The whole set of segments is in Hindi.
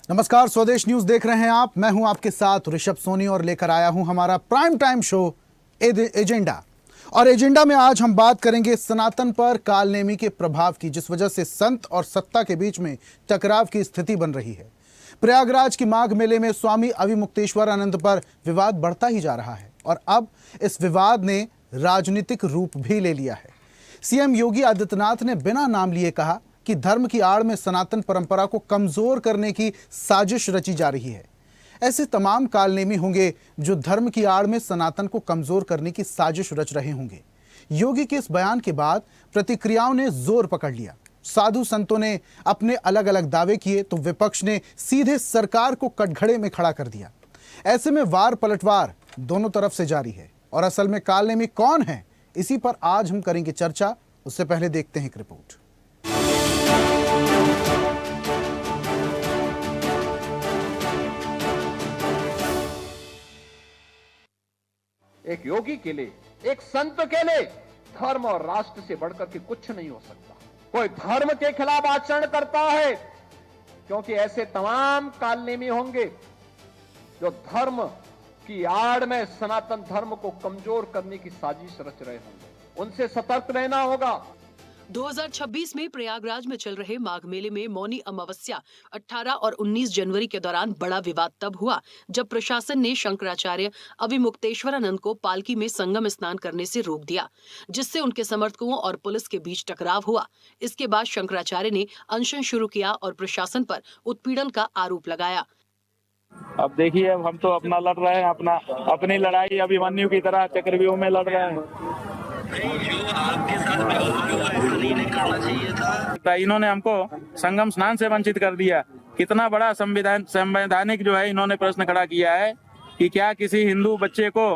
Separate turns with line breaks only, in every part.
नमस्कार, स्वदेश न्यूज देख रहे हैं आप। मैं हूं आपके साथ ऋषभ सोनी और लेकर आया हूं हमारा प्राइम टाइम शो एजेंडा। और एजेंडा में आज हम बात करेंगे सनातन पर कालनेमी के प्रभाव की, जिस वजह से संत और सत्ता के बीच में टकराव की स्थिति बन रही है। प्रयागराज की माघ मेले में स्वामी अविमुक्तेश्वरानंद पर विवाद बढ़ता ही जा रहा है और अब इस विवाद ने राजनीतिक रूप भी ले लिया है। सीएम योगी आदित्यनाथ ने बिना नाम लिए कहा कि धर्म की आड़ में सनातन परंपरा को कमजोर करने की साजिश रची जा रही है। ऐसे तमाम कालनेमी होंगे जो धर्म की आड़ में सनातन को कमजोर करने की साजिश रच रहे होंगे। योगी के इस बयान के बाद प्रतिक्रियाओं ने जोर पकड़ लिया। साधु संतों ने अपने अलग अलग दावे किए तो विपक्ष ने सीधे सरकार को कटघरे में खड़ा कर दिया। ऐसे में वार पलटवार दोनों तरफ से जारी है और असल में कालनेमी कौन है, इसी पर आज हम करेंगे चर्चा। उससे पहले देखते हैं एक रिपोर्ट।
एक योगी के लिए, एक संत के लिए धर्म और राष्ट्र से बढ़कर के कुछ नहीं हो सकता। कोई धर्म के खिलाफ आचरण करता है, क्योंकि ऐसे तमाम कालनेमी होंगे जो धर्म की आड़ में सनातन धर्म को कमजोर करने की साजिश रच रहे होंगे। उनसे सतर्क रहना होगा।
2026 में प्रयागराज में चल रहे माघ मेले में मौनी अमावस्या 18 और 19 जनवरी के दौरान बड़ा विवाद तब हुआ जब प्रशासन ने शंकराचार्य अविमुक्तेश्वरानंद को पालकी में संगम स्नान करने से रोक दिया, जिससे उनके समर्थकों और पुलिस के बीच टकराव हुआ। इसके बाद शंकराचार्य ने अनशन शुरू किया और प्रशासन पर उत्पीड़न का आरोप लगाया।
अब देखिए, हम तो अपना लड़ रहे हैं, अपनी लड़ाई अभिमन्यु की तरह चक्रव्यूह में लड़ रहे हैं।
जो आपके साथ व्यवहार हुआ ऐसा नहीं करना चाहिए था।
इन्होंने हमको संगम स्नान से वंचित कर दिया। कितना बड़ा संवैधानिक जो है इन्होंने प्रश्न खड़ा किया है कि क्या किसी हिंदू बच्चे को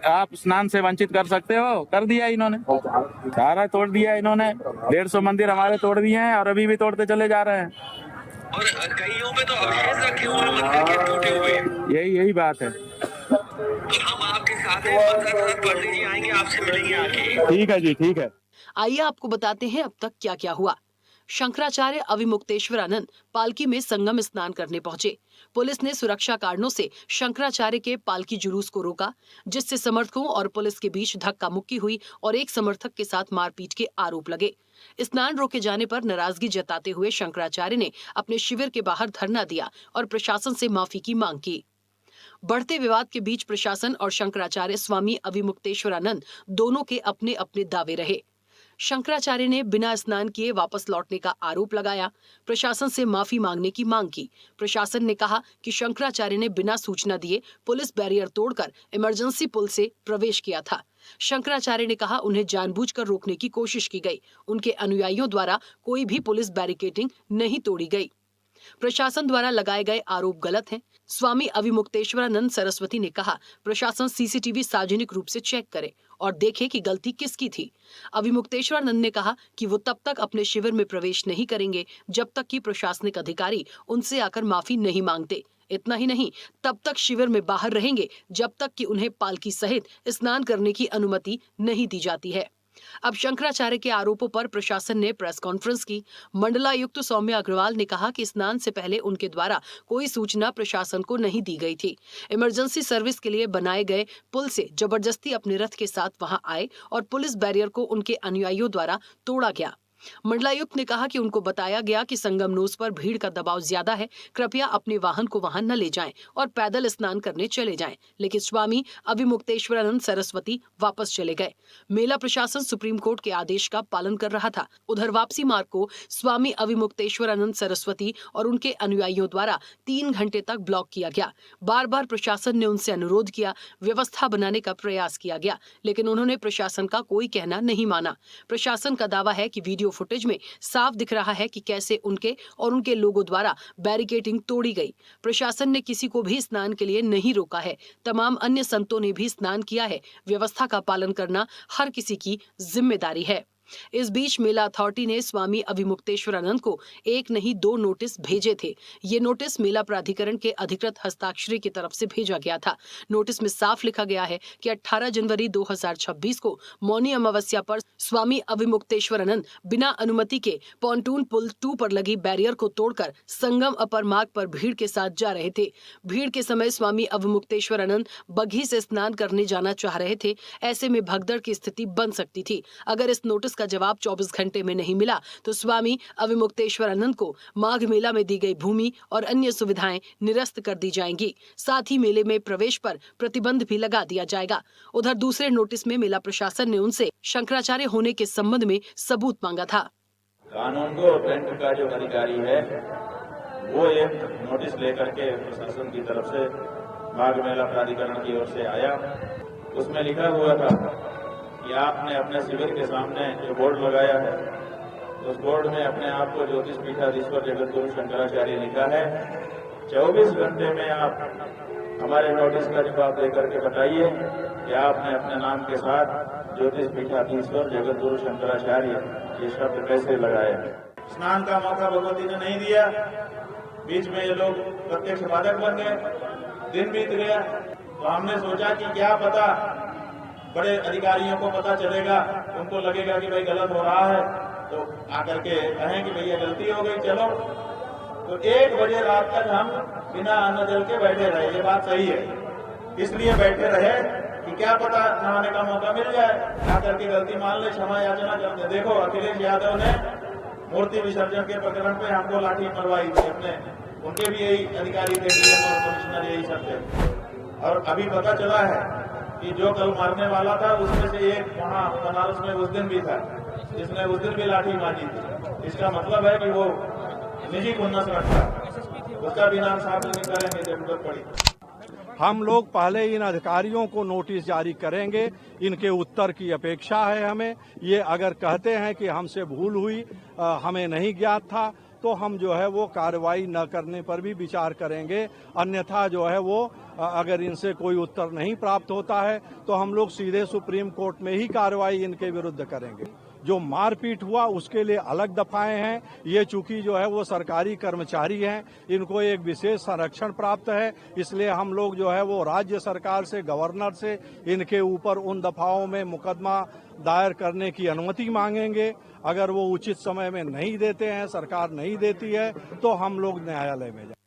आप स्नान से वंचित कर सकते हो? कर दिया इन्होंने, सारा तोड़ दिया इन्होंने। 150 मंदिर हमारे तोड़ दिए हैं और अभी भी तोड़ते चले जा रहे हैं।
और कईयों में तो अवशेष रखे हुए हैं मंदिर के टूटे हुए।
यही बात है।
तो हम आपके साथ हैं, मंदिर पंडित जी आएंगे, आपसे मिलेंगे आके।
ठीक है जी, ठीक है।
आइए आपको बताते हैं अब तक क्या क्या हुआ। शंकराचार्य अविमुक्तेश्वरानंद पालकी में संगम स्नान करने पहुंचे। पुलिस ने सुरक्षा कारणों से शंकराचार्य के पालकी जुलूस को रोका, जिससे समर्थकों और पुलिस के बीच धक्का मुक्की हुई और एक समर्थक के साथ मारपीट के आरोप लगे। स्नान रोके जाने पर नाराजगी जताते हुए शंकराचार्य ने अपने शिविर के बाहर धरना दिया और प्रशासन से माफी की मांग की। बढ़ते विवाद के बीच प्रशासन और शंकराचार्य स्वामी अविमुक्तेश्वरानंद दोनों के अपने अपने दावे रहे। शंकराचार्य ने बिना स्नान किए वापस लौटने का आरोप लगाया, प्रशासन से माफी मांगने की मांग की। प्रशासन ने कहा कि शंकराचार्य ने बिना सूचना दिए पुलिस बैरियर तोड़कर इमरजेंसी पुल से प्रवेश किया था। शंकराचार्य ने कहा उन्हें जानबूझकर रोकने की कोशिश की गई। उनके अनुयायियों द्वारा कोई भी पुलिस बैरिकेडिंग नहीं तोड़ी गई। प्रशासन द्वारा लगाए गए आरोप गलत हैं। स्वामी अविमुक्तेश्वरानंद सरस्वती ने कहा प्रशासन सीसीटीवी सार्वजनिक रूप से चेक करे और देखे कि गलती किसकी थी। अविमुक्तेश्वरानंद ने कहा कि वो तब तक अपने शिविर में प्रवेश नहीं करेंगे जब तक कि प्रशासनिक अधिकारी उनसे आकर माफी नहीं मांगते। इतना ही नहीं, तब तक शिविर में बाहर रहेंगे जब तक कि उन्हें पालकी सहित स्नान करने की अनुमति नहीं दी जाती है। अब शंकराचार्य के आरोपों पर प्रशासन ने प्रेस कॉन्फ्रेंस की। मंडलायुक्त सौम्या अग्रवाल ने कहा कि स्नान से पहले उनके द्वारा कोई सूचना प्रशासन को नहीं दी गई थी। इमरजेंसी सर्विस के लिए बनाए गए पुल से जबरदस्ती अपने रथ के साथ वहां आए और पुलिस बैरियर को उनके अनुयायियों द्वारा तोड़ा गया। मंडलायुक्त ने कहा कि उनको बताया गया कि संगम नोज पर भीड़ का दबाव ज्यादा है, कृपया अपने वाहन को वहां न ले जाएं और पैदल स्नान करने चले जाएं। लेकिन स्वामी अविमुक्तेश्वरानंद सरस्वती वापस चले गए। मेला प्रशासन सुप्रीम कोर्ट के आदेश का पालन कर रहा था। उधर वापसी मार्ग को स्वामी अविमुक्तेश्वरानंद सरस्वती और उनके अनुयायियों द्वारा 3 घंटे तक ब्लॉक किया गया। बार बार प्रशासन ने उनसे अनुरोध किया, व्यवस्था बनाने का प्रयास किया गया, लेकिन उन्होंने प्रशासन का कोई कहना नहीं माना। प्रशासन का दावा है कि वीडियो फुटेज में साफ दिख रहा है कि कैसे उनके और उनके लोगों द्वारा बैरिकेडिंग तोड़ी गई। प्रशासन ने किसी को भी स्नान के लिए नहीं रोका है। तमाम अन्य संतों ने भी स्नान किया है। व्यवस्था का पालन करना हर किसी की जिम्मेदारी है। इस बीच मेला अथॉरिटी ने स्वामी अविमुक्तेश्वरानंद को एक नहीं 2 नोटिस भेजे थे। ये नोटिस मेला प्राधिकरण के अधिकृत हस्ताक्षरी की तरफ से भेजा गया था। नोटिस में साफ लिखा गया है कि 18 जनवरी 2026 को मौनी अमावस्या पर स्वामी अविमुक्तेश्वरानंद बिना अनुमति के पॉन्टून पुल 2 पर लगी बैरियर को तोड़कर संगम अपर मार्ग पर भीड़ के साथ जा रहे थे। भीड़ के समय स्वामी अविमुक्तेश्वरानंद बग्घी से स्नान करने जाना चाह रहे थे। ऐसे में भगदड़ की स्थिति बन सकती थी। अगर इस नोटिस का जवाब 24 घंटे में नहीं मिला तो स्वामी अविमुक्तेश्वरानंद को माघ मेला में दी गई भूमि और अन्य सुविधाएं निरस्त कर दी जाएंगी। साथ ही मेले में प्रवेश पर प्रतिबंध भी लगा दिया जाएगा। उधर दूसरे नोटिस में मेला प्रशासन ने उनसे शंकराचार्य होने के संबंध में सबूत मांगा था।
कानून को बैंक का जो अधिकारी है वो एक नोटिस लेकर के प्रशासन की तरफ से माघ मेला प्राधिकरण की ओर से आया। उसमें लिखा हुआ था कि आपने अपने शिविर के सामने जो बोर्ड लगाया है उस बोर्ड में अपने आप को ज्योतिष पीठाधीश्वर जगतगुरु शंकराचार्य लिखा है। 24 घंटे में आप हमारे नोटिस का जवाब देकर के बताइए कि आपने अपने नाम के साथ ज्योतिष पीठाधीश्वर जगतगुरु शंकराचार्य ये शब्द कैसे लगाए। स्नान का मौका भगवती ने नहीं दिया। बीच में ये लोग प्रत्यक्ष बाधक बन गए। दिन बीत गया तो हमने सोचा कि क्या पता बड़े अधिकारियों को पता चलेगा, उनको लगेगा कि भाई गलत हो रहा है तो आकर के कहें कि भैया गलती हो गई चलो। तो 1 बजे रात तक हम बिना अन्न जल के बैठे रहे। ये बात सही है, इसलिए बैठे रहे कि क्या पता नहाने का मौका मिल जाए, आकर के गलती मान ले, क्षमा याचना करते। देखो अखिलेश यादव ने मूर्ति विसर्जन के प्रकरण पे हमको लाठी मरवाई थी अपने, उनके भी यही अधिकारी थे, डीएम और कमिश्नर यही सब थे। और अभी पता चला है कि जो कल मारने वाला था उसमें से एक वहाँ बनारस में उस दिन भी था जिसने उस दिन भी लाठी मारी थी। इसका मतलब है कि वो निजी खुन्नस रखता, उसका भी नाम साफ नहीं करेंगे जरूरत पड़ी।
हम लोग पहले इन अधिकारियों को नोटिस जारी करेंगे, इनके उत्तर की अपेक्षा है हमें। ये अगर कहते हैं कि हमसे भूल हुई, हमें नहीं ज्ञात था, तो हम जो है वो कार्रवाई न करने पर भी विचार करेंगे। अन्यथा जो है वो अगर इनसे कोई उत्तर नहीं प्राप्त होता है तो हम लोग सीधे सुप्रीम कोर्ट में ही कार्रवाई इनके विरुद्ध करेंगे। जो मारपीट हुआ उसके लिए अलग दफाएं हैं। ये चूंकि जो है वो सरकारी कर्मचारी हैं, इनको एक विशेष संरक्षण प्राप्त है, इसलिए हम लोग जो है वो राज्य सरकार से, गवर्नर से इनके ऊपर उन दफाओं में मुकदमा दायर करने की अनुमति मांगेंगे। अगर वो उचित समय में नहीं देते हैं, सरकार नहीं देती है, तो हम लोग न्यायालय में जाएंगे।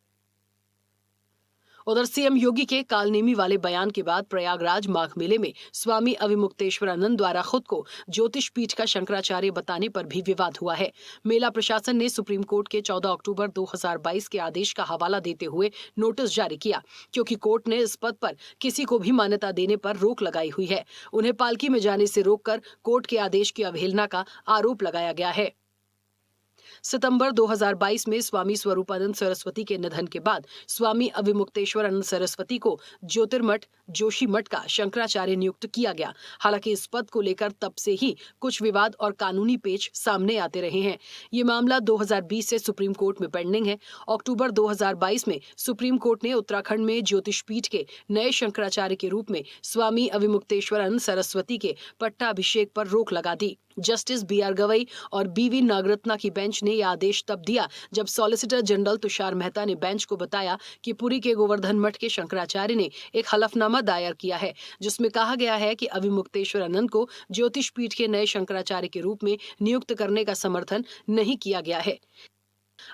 उधर सीएम योगी के कालनेमी वाले बयान के बाद प्रयागराज माघ मेले में स्वामी अविमुक्तेश्वरानंद द्वारा खुद को ज्योतिष पीठ का शंकराचार्य बताने पर भी विवाद हुआ है। मेला प्रशासन ने सुप्रीम कोर्ट के 14 अक्टूबर 2022 के आदेश का हवाला देते हुए नोटिस जारी किया, क्योंकि कोर्ट ने इस पद पर किसी को भी मान्यता देने पर रोक लगाई हुई है। उन्हें पालकी में जाने से रोककर कोर्ट के आदेश की अवहेलना का आरोप लगाया गया है। सितंबर 2022 में स्वामी स्वरूपानंद सरस्वती के निधन के बाद स्वामी अविमुक्तेश्वरानंद सरस्वती को ज्योतिर्मठ जोशी मठ का शंकराचार्य नियुक्त किया गया। हालांकि इस पद को लेकर तब से ही कुछ विवाद और कानूनी पेच सामने आते रहे हैं। ये मामला 2020 से सुप्रीम कोर्ट में पेंडिंग है। अक्टूबर 2022 में सुप्रीम कोर्ट ने उत्तराखंड में ज्योतिष पीठ के नए शंकराचार्य के रूप में स्वामी अविमुक्तेश्वरानंद सरस्वती के पट्टाभिषेक पर रोक लगा दी। जस्टिस BR गवई और BV नागरत्ना की बेंच ने यह आदेश तब दिया जब सॉलिसिटर जनरल तुषार मेहता ने बेंच को बताया कि पुरी के गोवर्धन मठ के शंकराचार्य ने एक हलफनामा दायर किया है, जिसमें कहा गया है कि अविमुक्तेश्वरानंद को ज्योतिष पीठ के नए शंकराचार्य के रूप में नियुक्त करने का समर्थन नहीं किया गया है।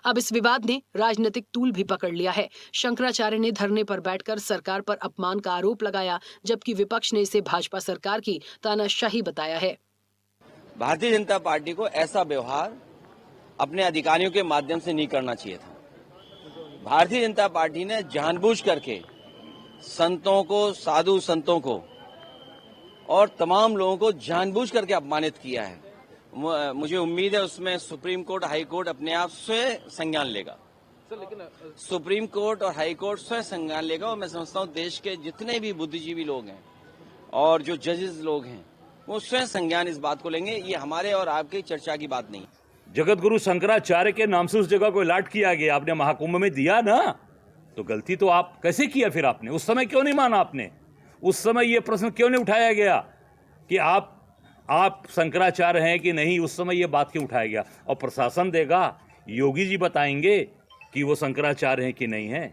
अब इस विवाद ने राजनीतिक तूल भी पकड़ लिया है। शंकराचार्य ने धरने पर बैठकर सरकार पर अपमान का आरोप लगाया, जबकि विपक्ष ने इसे भाजपा सरकार की तानाशाही बताया है।
भारतीय जनता पार्टी को ऐसा व्यवहार अपने अधिकारियों के माध्यम से नहीं करना चाहिए था। भारतीय जनता पार्टी ने जानबूझ करके संतों को, साधु संतों को और तमाम लोगों को जानबूझ करके अपमानित किया है। मुझे उम्मीद है उसमें सुप्रीम कोर्ट, हाई कोर्ट अपने आप स्वयं संज्ञान लेगा। सुप्रीम कोर्ट और हाई कोर्ट स्वयं संज्ञान लेगा और मैं समझता हूँ देश के जितने भी बुद्धिजीवी लोग हैं और जो जजेस लोग हैं वो स्वयं संज्ञान इस बात को लेंगे। ये हमारे और आपकी चर्चा की बात नहीं।
जगत गुरु शंकराचार्य के नाम से उस जगह को अलॉट किया गया, आपने महाकुंभ में दिया ना, तो गलती तो आप कैसे किया? फिर आपने उस समय क्यों नहीं माना? आपने उस समय ये प्रश्न क्यों नहीं उठाया गया कि आप आप शंकराचार्य हैं कि नहीं, उस समय ये बात क्यों उठाया गया? और प्रशासन देगा, योगी जी बताएंगे कि वो शंकराचार्य हैं कि नहीं है।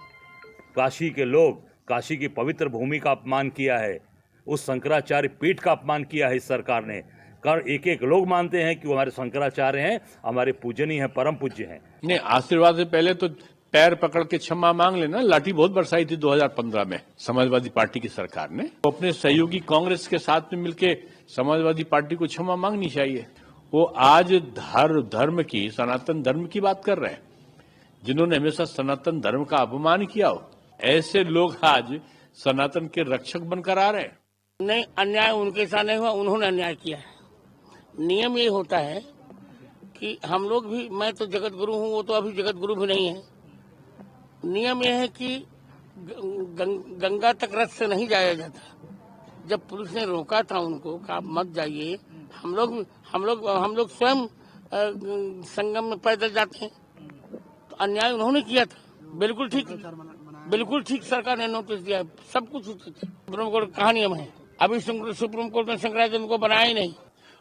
काशी के लोग, काशी की पवित्र भूमि का अपमान किया है, उस शंकराचार्य पीठ का अपमान किया है इस सरकार ने। कर एक एक लोग मानते हैं कि वो हमारे शंकराचार्य हैं, हमारे पूजनीय हैं, परम पूज्य हैं।
नहीं, आशीर्वाद से पहले तो पैर पकड़ के क्षमा मांग लेना। लाठी बहुत बरसाई थी 2015 में समाजवादी पार्टी की सरकार ने। वो अपने सहयोगी कांग्रेस के साथ में मिलके समाजवादी पार्टी को क्षमा मांगनी चाहिए। वो आज धर्म की, सनातन धर्म की बात कर रहे हैं, जिन्होंने हमेशा सनातन धर्म का अपमान किया हो, ऐसे लोग आज सनातन के रक्षक बनकर आ रहे हैं।
नहीं, अन्याय उनके साथ नहीं हुआ, उन्होंने अन्याय किया है। नियम ये होता है कि हम लोग भी, मैं तो जगत गुरु हूँ, वो तो अभी जगत गुरु भी नहीं है। नियम यह है कि गंगा तक रथ से नहीं जाया जाता। जब पुलिस ने रोका था उनको कि आप मत जाइए, हम लोग स्वयं संगम में पैदल जाते हैं, तो अन्याय उन्होंने किया था। बिल्कुल ठीक सरकार ने नोटिस दिया, सब कुछ सुप्रीम कोर्ट कहा नियम है। अभी सुप्रीम कोर्ट ने शंकराचार्य को बनाया ही नहीं।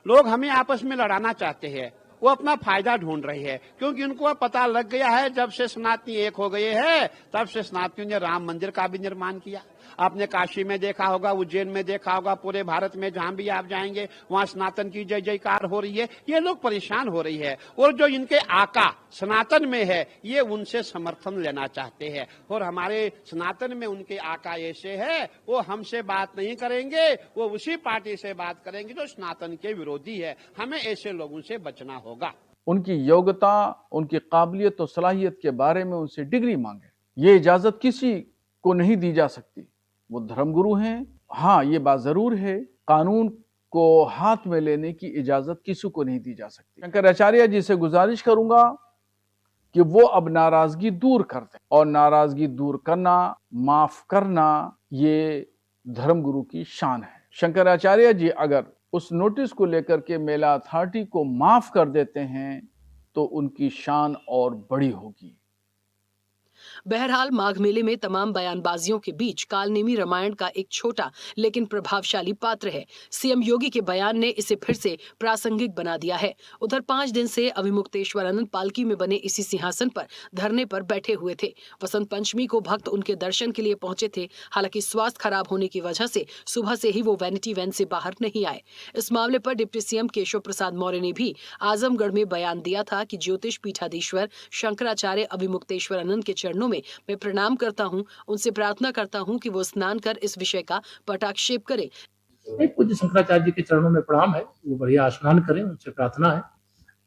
लोग हमें आपस में लड़ाना चाहते हैं, वो अपना फायदा ढूंढ रहे हैं, क्योंकि उनको पता लग गया है जब से सनातनी एक हो गए हैं तब से सनातनियों ने राम मंदिर का भी निर्माण किया। आपने काशी में देखा होगा, उज्जैन में देखा होगा, पूरे भारत में जहां भी आप जाएंगे वहां सनातन की जय जयकार हो रही है। ये लोग परेशान हो रही है, और जो इनके आका सनातन में है ये उनसे समर्थन लेना चाहते हैं, और हमारे सनातन में उनके आका ऐसे है, वो हमसे बात नहीं करेंगे, वो उसी पार्टी से बात करेंगे जो सनातन के विरोधी है। हमें ऐसे लोगों से बचना होगा।
उनकी योग्यता, उनकी काबिलियत और सलाहियत के बारे में उनसे डिग्री मांगे, ये इजाजत किसी को नहीं दी जा सकती। वो धर्मगुरु हैं। हाँ, ये बात जरूर है, कानून को हाथ में लेने की इजाजत किसी को नहीं दी जा सकती। शंकराचार्य जी से गुजारिश करूंगा कि वो अब नाराजगी दूर कर दें, और नाराजगी दूर करना, माफ करना, ये धर्मगुरु की शान है। शंकराचार्य जी अगर उस नोटिस को लेकर के मेला अथॉरिटी को माफ कर देते हैं तो उनकी शान और बड़ी होगी।
बहरहाल माघ मेले में तमाम बयानबाजियों के बीच कालनेमी रामायण का एक छोटा लेकिन प्रभावशाली पात्र है। सीएम योगी के बयान ने इसे फिर से प्रासंगिक बना दिया है। उधर 5 दिन से अविमुक्तेश्वरानंद पालकी में बने इसी सिंहासन पर धरने पर बैठे हुए थे। वसंत पंचमी को भक्त उनके दर्शन के लिए पहुंचे थे। हालांकि स्वास्थ्य खराब होने की वजह से सुबह से ही वो वैनिटी वैन से बाहर नहीं आए। इस मामले पर डिप्टी सीएम केशव प्रसाद मौर्य ने भी आजमगढ़ में बयान दिया था कि ज्योतिष पीठाधीश्वर शंकराचार्य अविमुक्तेश्वरानंद के चरणों में मैं प्रणाम करता हूं, उनसे प्रार्थना करता हूं कि वो स्नान कर इस विषय का पटाक्षेप करें।
पूज्य शंकराचार्य जी के चरणों में प्रणाम है, वो बढ़िया स्नान करें, उनसे प्रार्थना है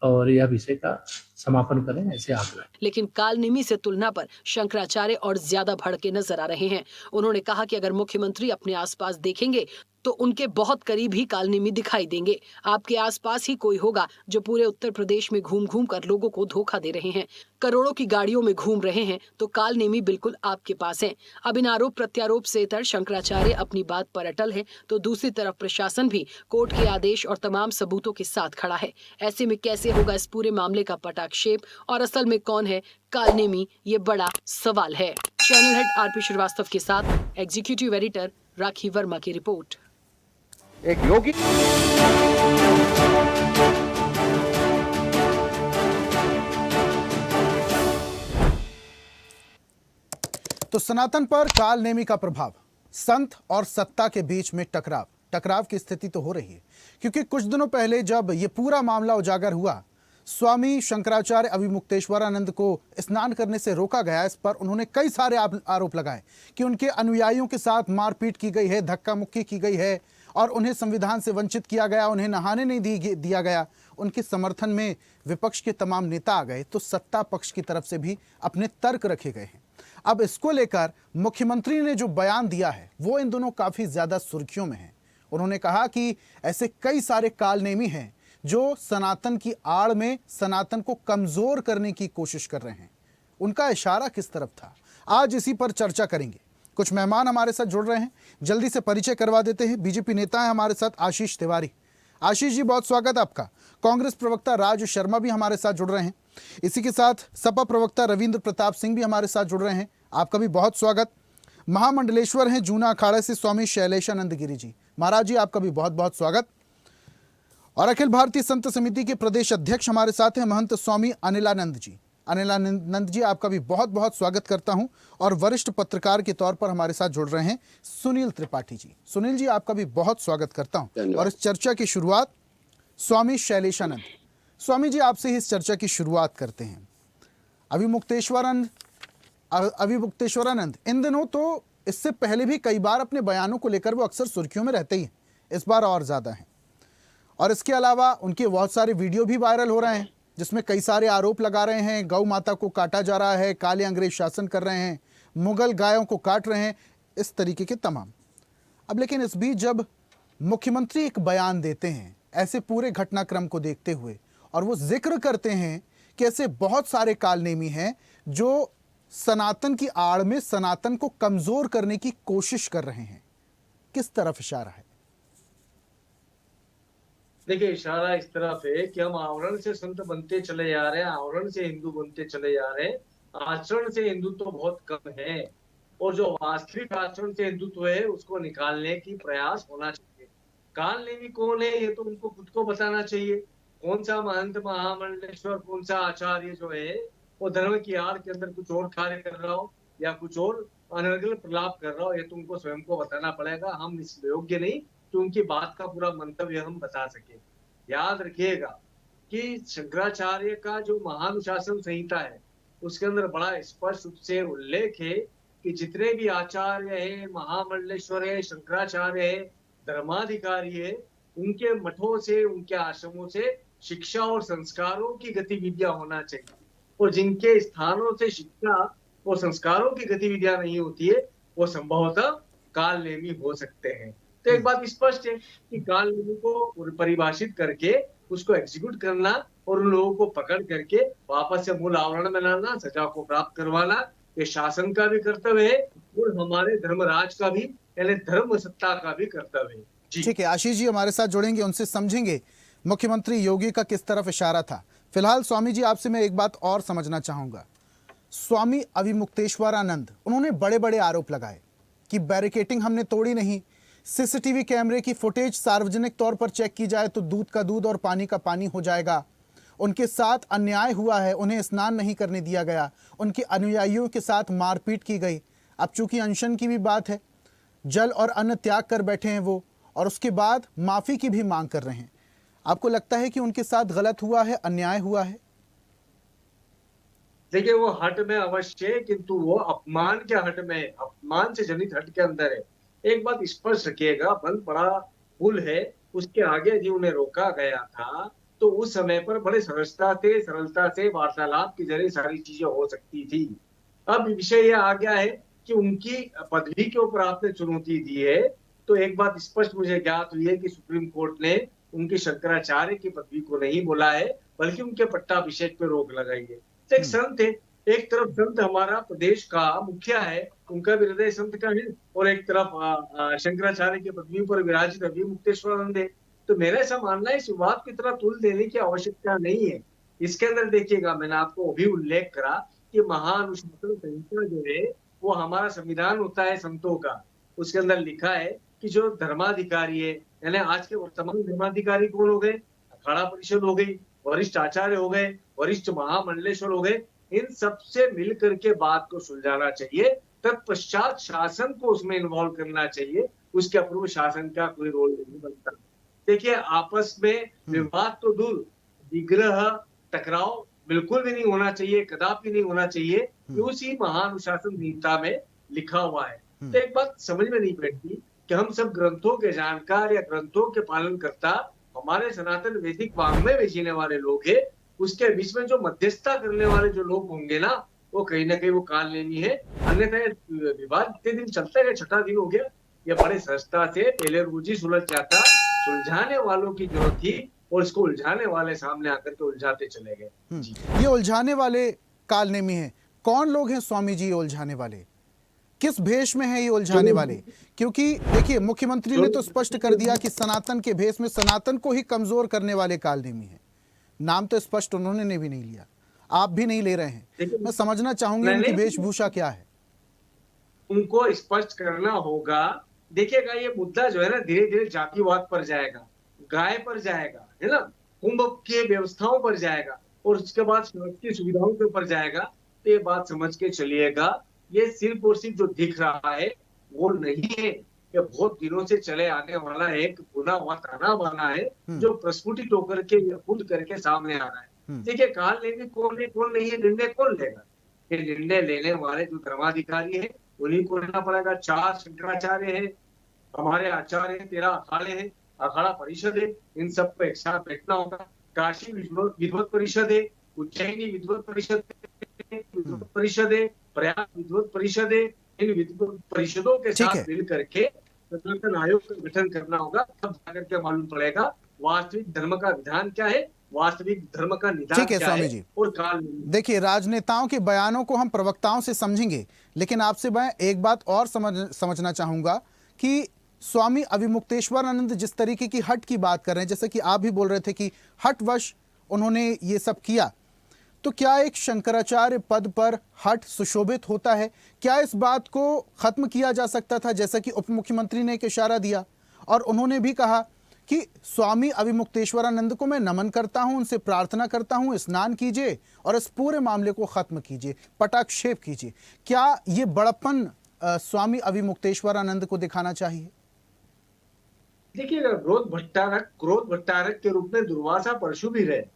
और यह विषय का समापन करें, ऐसे आग्रह।
लेकिन कालनेमी से तुलना पर शंकराचार्य और ज्यादा भड़के नजर आ रहे हैं। उन्होंने कहा कि अगर मुख्यमंत्री अपने आसपास देखेंगे तो उनके बहुत करीब ही कालनेमी दिखाई देंगे। आपके आसपास ही कोई होगा जो पूरे उत्तर प्रदेश में घूम घूम कर लोगों को धोखा दे रहे हैं, करोड़ों की गाड़ियों में घूम रहे हैं, तो कालनेमी बिल्कुल आपके पास है। अब इन आरोप प्रत्यारोप से इतर शंकराचार्य अपनी बात पर अटल है, तो दूसरी तरफ प्रशासन भी कोर्ट के आदेश और तमाम सबूतों के साथ खड़ा है। ऐसे में कैसे होगा इस पूरे मामले का पटाक्षेप, और असल में कौन है कालनेमी, ये बड़ा सवाल है। चैनल हेड आरपी श्रीवास्तव के साथ एग्जीक्यूटिव एडिटर राखी वर्मा की रिपोर्ट।
एक योगी
तो सनातन पर कालनेमी का प्रभाव, संत और सत्ता के बीच में टकराव की स्थिति तो हो रही है, क्योंकि कुछ दिनों पहले जब ये पूरा मामला उजागर हुआ, स्वामी शंकराचार्य अविमुक्तेश्वरानंद को स्नान करने से रोका गया। इस पर उन्होंने कई सारे आरोप लगाए कि उनके अनुयायियों के साथ मारपीट की गई है, धक्का मुक्की की गई है, और उन्हें संविधान से वंचित किया गया, उन्हें नहाने नहीं दिया गया। उनके समर्थन में विपक्ष के तमाम नेता आ गए, तो सत्ता पक्ष की तरफ से भी अपने तर्क रखे गए हैं। अब इसको लेकर मुख्यमंत्री ने जो बयान दिया है वो इन दोनों काफी ज्यादा सुर्खियों में है। उन्होंने कहा कि ऐसे कई सारे कालनेमी हैं जो सनातन की आड़ में सनातन को कमजोर करने की कोशिश कर रहे हैं। उनका इशारा किस तरफ था, आज इसी पर चर्चा करेंगे। कुछ मेहमान हमारे साथ जुड़ रहे हैं, जल्दी से परिचय करवा देते हैं। बीजेपी नेता है हमारे साथ आशीष तिवारी। आशीष जी, बहुत स्वागत आपका। कांग्रेस प्रवक्ता राज शर्मा भी हमारे साथ जुड़ रहे हैं। इसी के साथ सपा प्रवक्ता रविंद्र प्रताप सिंह भी हमारे साथ जुड़ रहे हैं, आपका भी बहुत स्वागत। महामंडलेश्वर हैं जूना अखाड़ा से स्वामी शैलेशानंद गिरी जी, महाराज जी आपका भी बहुत बहुत स्वागत। और अखिल भारतीय संत समिति के प्रदेश अध्यक्ष हमारे साथ हैं महंत स्वामी अनिलानंद जी। अनिलानंद जी, आपका भी बहुत बहुत स्वागत करता हूं। और वरिष्ठ पत्रकार के तौर पर हमारे साथ जुड़ रहे हैं सुनील त्रिपाठी जी। सुनील जी, आपका भी बहुत स्वागत करता हूं। और इस चर्चा की शुरुआत स्वामी शैलेशानंद। स्वामी जी, आपसे ही इस चर्चा की शुरुआत करते हैं। अविमुक्तेश्वरानंद इन दिनों, तो इससे पहले भी कई बार अपने बयानों को लेकर वो अक्सर सुर्खियों में रहते ही हैं, इस बार और ज्यादा हैं। और इसके अलावा उनके बहुत सारे वीडियो भी वायरल हो रहे हैं जिसमें कई सारे आरोप लगा रहे हैं, गौ माता को काटा जा रहा है, काले अंग्रेज शासन कर रहे हैं, मुगल गायों को काट रहे हैं, इस तरीके के तमाम। अब लेकिन इस बीच जब मुख्यमंत्री एक बयान देते हैं ऐसे पूरे घटनाक्रम को देखते हुए, और वो जिक्र करते हैं कि ऐसे बहुत सारे कालनेमी हैं जो सनातन की आड़ में सनातन को कमजोर करने की कोशिश कर रहे हैं, किस तरफ इशारा है?
देखिए, इशारा इस तरफ है कि हम आवरण से संत बनते चले जा रहे हैं, आवरण से हिंदू बनते चले जा रहे हैं, आचरण से हिंदुत्व तो बहुत कम है, और जो वास्तविक आचरण से हिंदुत्व है उसको निकालने की प्रयास होना चाहिए। कालनेमी कौन है ये तो उनको खुद को बताना चाहिए। कौन सा महंत, महामंडलेश्वर, कौन सा आचार्य जो है वो धर्म की आड़ के अंदर कुछ और कार्य कर रहा हो या कुछ और अनर्गल प्रलाप कर रहा हो, ये तुमको स्वयं को बताना पड़ेगा। हम इस योग्य नहीं कि उनकी बात का पूरा मंतव्य हम बता सके। याद रखिएगा कि शंकराचार्य का जो महानुशासन संहिता है उसके अंदर बड़ा स्पष्ट रूप से उल्लेख है कि जितने भी आचार्य है, महामंडलेश्वर है, शंकराचार्य है, धर्माधिकारी है, उनके मठों से, उनके आश्रमों से शिक्षा और संस्कारों की गतिविधियां होना चाहिए। और जिनके स्थानों से शिक्षा और संस्कारों की गतिविधियां नहीं होती है वो संभवतः कालनेमी हो सकते हैं। तो एक बात स्पष्ट है कि कालनेमी को परिभाषित करके उसको एग्जीक्यूट करना और उन लोगों को पकड़ करके वापस से मूल आवरण में लाना, सजा को प्राप्त करवाना, ये शासन का भी कर्तव्य है और हमारे धर्मराज का भी, यानी धर्म सत्ता का भी कर्तव्य है।
ठीक है, आशीष जी हमारे साथ जुड़ेंगे, उनसे समझेंगे मुख्यमंत्री योगी का किस तरफ इशारा था। फिलहाल स्वामी जी, आपसे मैं एक बात और समझना चाहूंगा। स्वामी अविमुक्तेश्वरानंद, उन्होंने बड़े बड़े आरोप लगाए कि बैरिकेटिंग हमने तोड़ी नहीं, सीसीटीवी कैमरे की फुटेज सार्वजनिक तौर पर चेक की जाए तो दूध का दूध और पानी का पानी हो जाएगा। उनके साथ अन्याय हुआ है, उन्हें स्नान नहीं करने दिया गया, उनके अनुयायियों के साथ मारपीट की गई। अब चूंकि अनशन की भी बात है, जल और अन्न त्याग कर बैठे हैं वो, और उसके बाद माफी की भी मांग कर रहे हैं। आपको लगता है कि उनके साथ गलत हुआ है, अन्याय हुआ है?
देखिए, वो हट में अवश्य है, किंतु वो अपमान के हट में, अपमान से जनित हट के अंदर है। एक बात स्पष्ट रखिएगा, बहुत बड़ा पुल है, उसके आगे यदि उन्हें रोका गया था तो उस समय पर बड़े सरलता से वार्तालाप के जरिए सारी चीजें हो सकती थी। अब विषय यह आ गया है कि उनकी पदवी के ऊपर आपने चुनौती दी है, तो एक बात स्पष्ट मुझे ज्ञात हुई है कि सुप्रीम कोर्ट ने उनकी शंकराचार्य की पदवी को नहीं बोला है, बल्कि उनके पट्टाभिषेक पे रोक लगाई है। तो एक संत है, एक तरफ संत हमारा प्रदेश का मुखिया है, उनका भी हृदय संत का है, और एक तरफ शंकराचार्य की पदवी पर विराजित अविमुक्तेश्वरानंद है। तो मेरा ऐसा मानना है इस विवाद की तरह तुल देने की आवश्यकता नहीं है। इसके अंदर देखिएगा, मैंने आपको भी उल्लेख करा कि महानुशासन संहिता जो है वो हमारा संविधान होता है संतों का। उसके अंदर लिखा है कि जो धर्माधिकारी है, यानी आज के वर्तमान धर्माधिकारी कौन हो गए? अखाड़ा परिषद हो गई, वरिष्ठ आचार्य हो गए, वरिष्ठ महामंडलेश्वर हो गए, इन सबसे मिल करके बात को सुलझाना चाहिए। तत्पश्चात शासन को उसमें इन्वॉल्व करना चाहिए, उसके अपूर्व शासन का कोई रोल नहीं बनता। देखिए, आपस में विवाद तो दूर, विग्रह, टकराव बिल्कुल भी नहीं होना चाहिए, कदापि नहीं होना चाहिए, कि उसी महानुशासन संहिता में लिखा हुआ है। तो एक बात समझ में नहीं बैठती कि हम सब ग्रंथों के जानकार या ग्रंथों के पालन करता, हमारे सनातन वैदिक वाङ्मय में जीने वाले लोग हैं, उसके बीच में जो मध्यस्थता करने वाले जो लोग होंगे ना, वो कहीं ना कहीं वो कालनेमी है। अन्यथा विवाद इतने दिन चलता है, 6ठा दिन हो गया, ये बड़े सहजता से पहले रोज ही सुलझ जाता। सुलझाने वालों की जरूरत थी और इसको उलझाने वाले सामने आकर के उलझाते चले गए।
ये उलझाने वाले कालनेमी हैं। कौन लोग हैं स्वामी जी ये उलझाने वाले? किस भेष में है ये उलझाने वाले? क्योंकि देखिए, मुख्यमंत्री ने तो स्पष्ट कर दिया कि सनातन के भेष में सनातन को ही कमजोर करने वाले कालनेमी हैं। नाम तो स्पष्ट उन्होंने भी नहीं लिया, आप भी नहीं ले रहे हैं। मैं समझना चाहूंगी उनकी वेशभूषा क्या है?
उनको स्पष्ट करना होगा। देखिएगा, ये मुद्दा जो है ना धीरे धीरे जातिवाद पर जाएगा। गाय पर जाएगा, है ना, कुंभ की व्यवस्थाओं पर जाएगा और उसके बाद सड़क की सुविधाओं के ऊपर जाएगा, तो ये बात समझ के चलिएगा, ये सिर्फ और सिर्फ जो दिख रहा है वो नहीं है, ये बहुत दिनों से चले आने वाला एक बुना हुआ ताना बाना है जो प्रस्फुटित होकर के खुद करके सामने आ रहा है। देखिए, काल लेंगे कौन है कौन नहीं है, निर्णय कौन लेगा? ये निर्णय लेने वाले जो धर्माधिकारी है उन्हीं को लेना पड़ेगा। 4 शंकराचार्य है, हमारे आचार्य हैं, 13 अखाड़े हैं, अखाड़ा परिषद है, इन सबको एक साथ बैठना होगा। काशी विद्वत परिषद है, उज्जैनी विद्वत परिषद है, प्रयाग विद्वत परिषद है, इन विद्वत परिषदों के साथ मिल करके सनातन आयोग का गठन करना होगा। तब जाकर के मालूम पड़ेगा वास्तविक धर्म का विधान क्या है, वास्तविक धर्म का निदान
ठीक है
क्या
स्वामी
है
जी।
और काल।
देखिए, राजनेताओं के बयानों को हम प्रवक्ताओं से समझेंगे, लेकिन आपसे मैं एक बात और समझना चाहूंगा कि स्वामी अविमुक्तेश्वरानंद जिस तरीके की हट की बात कर रहे हैं, जैसे कि आप भी बोल रहे थे कि हटवश उन्होंने ये सब किया, तो क्या एक शंकराचार्य पद पर हट सुशोभित होता है? क्या इस बात को खत्म किया जा सकता था, जैसा कि उप मुख्यमंत्री ने एक इशारा दिया और उन्होंने भी कहा कि स्वामी अविमुक्तेश्वरानंद को मैं नमन करता हूं, उनसे प्रार्थना करता हूं, स्नान कीजिए और इस पूरे मामले को खत्म कीजिए, पटाक्षेप कीजिए। क्या ये बड़प्पन स्वामी अविमुक्तेश्वरानंद को दिखाना चाहिए?
देखिएगा, क्रोध भट्टारक के रूप में दुर्वासा परशु भी रहे।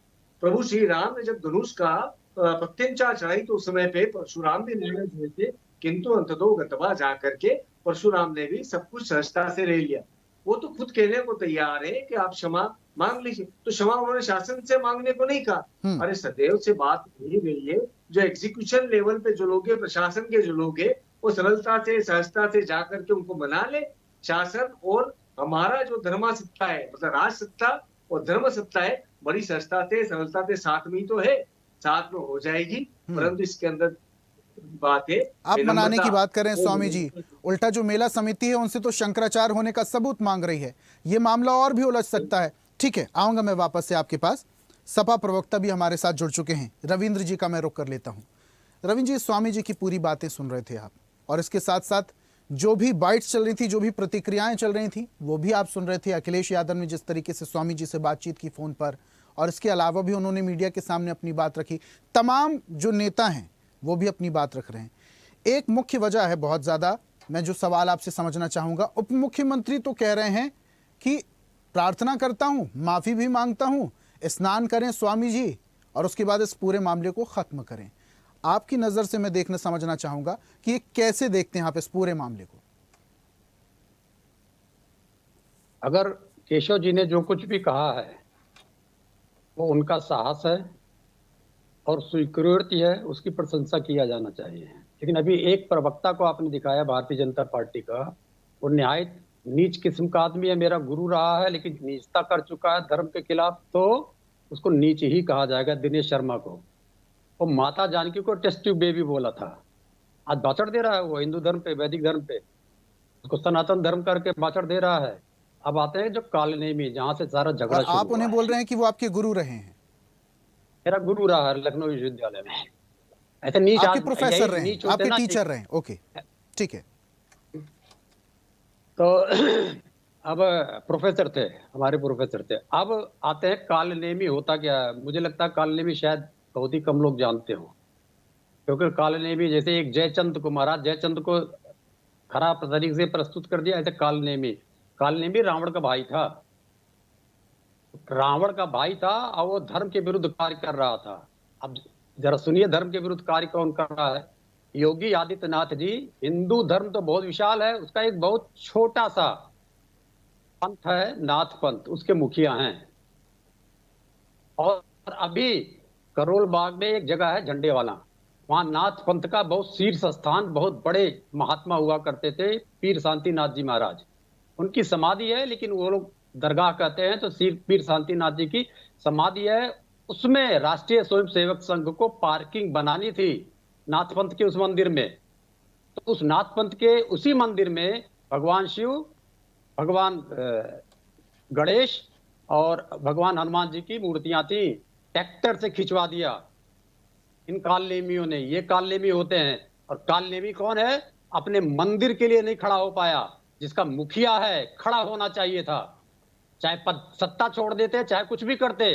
प्रभु श्री राम ने जब धनुष का प्रत्यंचा चढ़ाई तो उस समय पे परशुराम भी निर्णय हुए थे, किंतु अंततो गतवा जा करके परशुराम ने भी सब कुछ सहजता से ले लिया। वो तो खुद कहने को तैयार है कि आप क्षमा मांग लीजिए, तो क्षमा उन्होंने शासन से मांगने को नहीं कहा। अरे सदैव से बात यही रही है, जो एग्जीक्यूशन लेवल पे जो लोग है, प्रशासन के जो लोग है, वो सरलता से सहजता से जाकर के उनको मना ले। शासन और हमारा जो धर्म सत्ता है, मतलब राज सत्ता और धर्म सत्ता है, बड़ी सहजता से सरलता से साथ में ही तो है, साथ में हो जाएगी। परंतु इसके अंदर बात है,
आप मनाने की बात करें स्वामी जी, उल्टा जो मेला समिति है उनसे तो शंकराचार्य होने का सबूत मांग रही है। ये मामला और भी उलझ सकता है। ठीक है, आऊंगा मैं वापस से आपके पास। सपा प्रवक्ता भी हमारे साथ जुड़ चुके हैं, रविंद्र जी का मैं रुख कर लेता हूं। रविंद्र जी, स्वामी जी की पूरी बातें सुन रहे थे आप, और इसके साथ साथ जो भी बाइट्स चल रही थी, जो भी प्रतिक्रियाएं चल रही थी, वो भी आप सुन रहे थे। अखिलेश यादव ने जिस तरीके से स्वामी जी से बातचीत की फोन पर, और इसके अलावा भी उन्होंने मीडिया के सामने अपनी बात रखी। तमाम जो नेता हैं वो भी अपनी बात रख रहे हैं। एक मुख्य वजह है बहुत ज़्यादा, मैं जो सवाल आपसे समझना चाहूँगा, उप मुख्यमंत्री तो कह रहे हैं कि प्रार्थना करता हूँ, माफ़ी भी मांगता हूँ, स्नान करें स्वामी जी और उसके बाद इस पूरे मामले को ख़त्म करें। आपकी नज़र से मैं देखना समझना चाहूँगा कि ये कैसे देखते हैं आप इस पूरे मामले को?
अगर केशव जी ने जो कुछ भी कहा है वो उनका साहस है और स्वीकृति है, उसकी प्रशंसा किया जाना चाहिए। लेकिन अभी एक प्रवक्ता को आपने दिखाया भारतीय जनता पार्टी का, वो निहायत नीच किस्म का आदमी है, मेरा गुरु रहा है लेकिन नीचता कर चुका है धर्म के खिलाफ, तो उसको नीच ही कहा जाएगा। दिनेश शर्मा को, वो माता जानकी को टेस्ट ट्यूब बेबी बोला था, आज भाषण दे रहा है वो हिंदू धर्म पे, वैदिक धर्म पे, उसको सनातन धर्म करके भाषण दे रहा है। अब आते हैं जो कालनेमी, जहां से सारा झगड़ा शुरू हुआ।
आप उन्हें बोल रहे हैं कि वो आपके गुरु रहे हैं?
मेरा गुरु रहा है लखनऊ विश्वविद्यालय में। ऐसे नीच
आपके प्रोफेसर रहे हैं, आपके टीचर रहे हैं। ओके, ठीक है।
तो अब प्रोफेसर थे, हमारे प्रोफेसर थे। अब आते हैं कालनेमी होता क्या है। मुझे लगता है कालनेमी शायद बहुत ही कम लोग जानते हो, क्योंकि कालनेमी जैसे एक जयचंद को, महाराज जयचंद को खराब तरीके से प्रस्तुत कर दिया, ऐसे कालनेमी रावण का भाई था। रावण का भाई था और वो धर्म के विरुद्ध कार्य कर रहा था। अब जरा सुनिए धर्म के विरुद्ध कार्य कौन कर रहा है। योगी आदित्यनाथ जी, हिंदू धर्म तो बहुत विशाल है, उसका एक बहुत छोटा सा पंथ है नाथ पंथ, उसके मुखिया हैं। और अभी करोल बाग में एक जगह है झंडे वाला, वहां नाथ पंथ का बहुत शीर्ष स्थान, बहुत बड़े महात्मा हुआ करते थे, पीर शांतिनाथ जी महाराज, उनकी समाधि है, लेकिन वो लोग दरगाह कहते हैं, तो पीर शांतिनाथ जी की समाधि है। उसमें राष्ट्रीय स्वयंसेवक संघ को पार्किंग बनानी थी नाथ पंथ के उस मंदिर में। तो उस नाथ पंथ के उसी मंदिर में भगवान शिव, भगवान गणेश और भगवान हनुमान जी की मूर्तियां थी। ट्रैक्टर से खिंचवा दिया इन कालनेमियों ने। ये कालनेमी होते हैं। और कालनेमी कौन है? अपने मंदिर के लिए नहीं खड़ा हो पाया, जिसका मुखिया है खड़ा होना चाहिए था। चाहे पद सत्ता छोड़ देते, चाहे कुछ भी करते,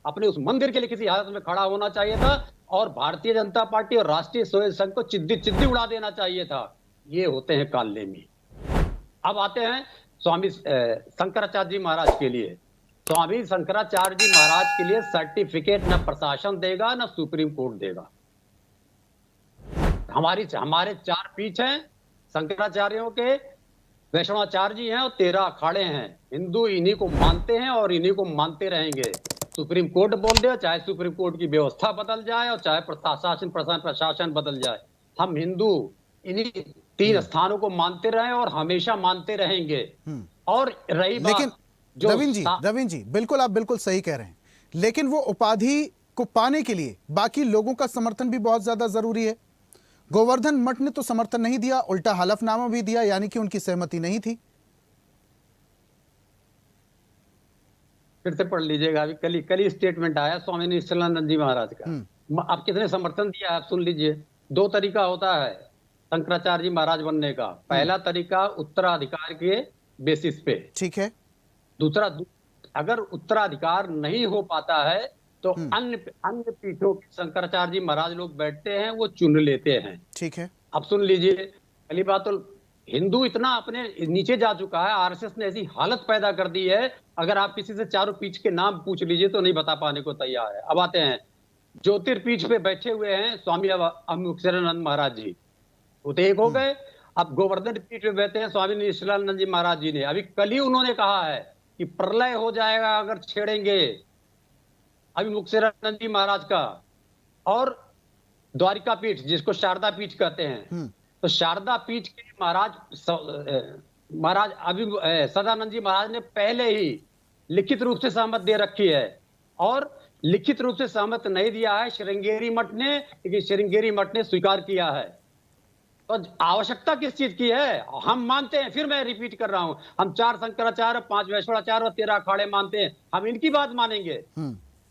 अपने उस मंदिर के लिए किसी हालत में खड़ा होना चाहिए था और भारतीय जनता पार्टी और राष्ट्रीय स्वयं संघ को चिद्दी उड़ा देना चाहिए था। ये होते हैं काल नेमी। अब आते हैं स्वामी शंकराचार्य जी महाराज के लिए। स्वामी शंकराचार्य जी महाराज के लिए सर्टिफिकेट न प्रशासन देगा न सुप्रीम कोर्ट देगा। हमारे 4 पीठ हैं शंकराचार्यों के, वैष्णवाचार्य जी हैं और 13 अखाड़े हैं। हिंदू इन्हीं को मानते हैं और इन्हीं को मानते रहेंगे। सुप्रीम कोर्ट बोल दे, चाहे सुप्रीम कोर्ट की व्यवस्था बदल जाए और चाहे प्रशासन बदल जाए, हम हिंदू इन्हीं 3 स्थानों को मानते रहे और हमेशा मानते रहेंगे। और रही बात,
लेकिन रवीन जी बिल्कुल, आप बिल्कुल सही कह रहे हैं, लेकिन वो उपाधि को पाने के लिए बाकी लोगों का समर्थन भी बहुत ज्यादा जरूरी है। गोवर्धन मठ ने तो समर्थन नहीं दिया, उल्टा हलफनामा भी दिया, यानी कि उनकी सहमति नहीं थी।
फिर से पढ़ लीजिएगा, अभी कल ही स्टेटमेंट आया स्वामी निश्चलानंद जी महाराज का। आप किसने समर्थन दिया, आप सुन लीजिए। 2 तरीका होता है शंकराचार्य जी महाराज बनने का। पहला तरीका उत्तराधिकार के बेसिस पे,
ठीक है।
दूसरा, अगर उत्तराधिकार नहीं हो पाता है तो अन्य पीठों के शंकराचार्य जी महाराज लोग बैठते हैं, वो चुन लेते हैं।
ठीक है।
अब सुन लीजिए, पहली बात तो हिंदू इतना अपने नीचे जा चुका है, आरएसएस ने ऐसी हालत पैदा कर दी है, अगर आप किसी से चारों पीठ के नाम पूछ लीजिए तो नहीं बता पाने को तैयार है। अब आते हैं ज्योतिर्पीठ पे बैठे हुए हैं स्वामी अवमुक्तेश्वरानंद महाराज जी, वो तो एक हो गए। अब गोवर्धन पीठ पे बैठे हैं स्वामी निश्चलानंद जी महाराज जी ने। अभी कल ही उन्होंने कहा है कि प्रलय हो जाएगा अगर छेड़ेंगे अवमुक्तेश्वरानंद जी महाराज का। और द्वारिका पीठ, जिसको शारदा पीठ कहते हैं, तो शारदा पीठ के महाराज सदानंद जी महाराज ने पहले ही लिखित रूप से सहमत दे रखी है, और लिखित रूप से सहमत नहीं दिया है श्रृंगेरी मठ ने, लेकिन श्रृंगेरी मठ ने स्वीकार किया है। तो आवश्यकता किस चीज की है? हम मानते हैं, फिर मैं रिपीट कर रहा हूं, हम 4 शंकराचार्य, 5 वैष्णवाचार्य और 13 अखाड़े मानते हैं। हम इनकी बात मानेंगे,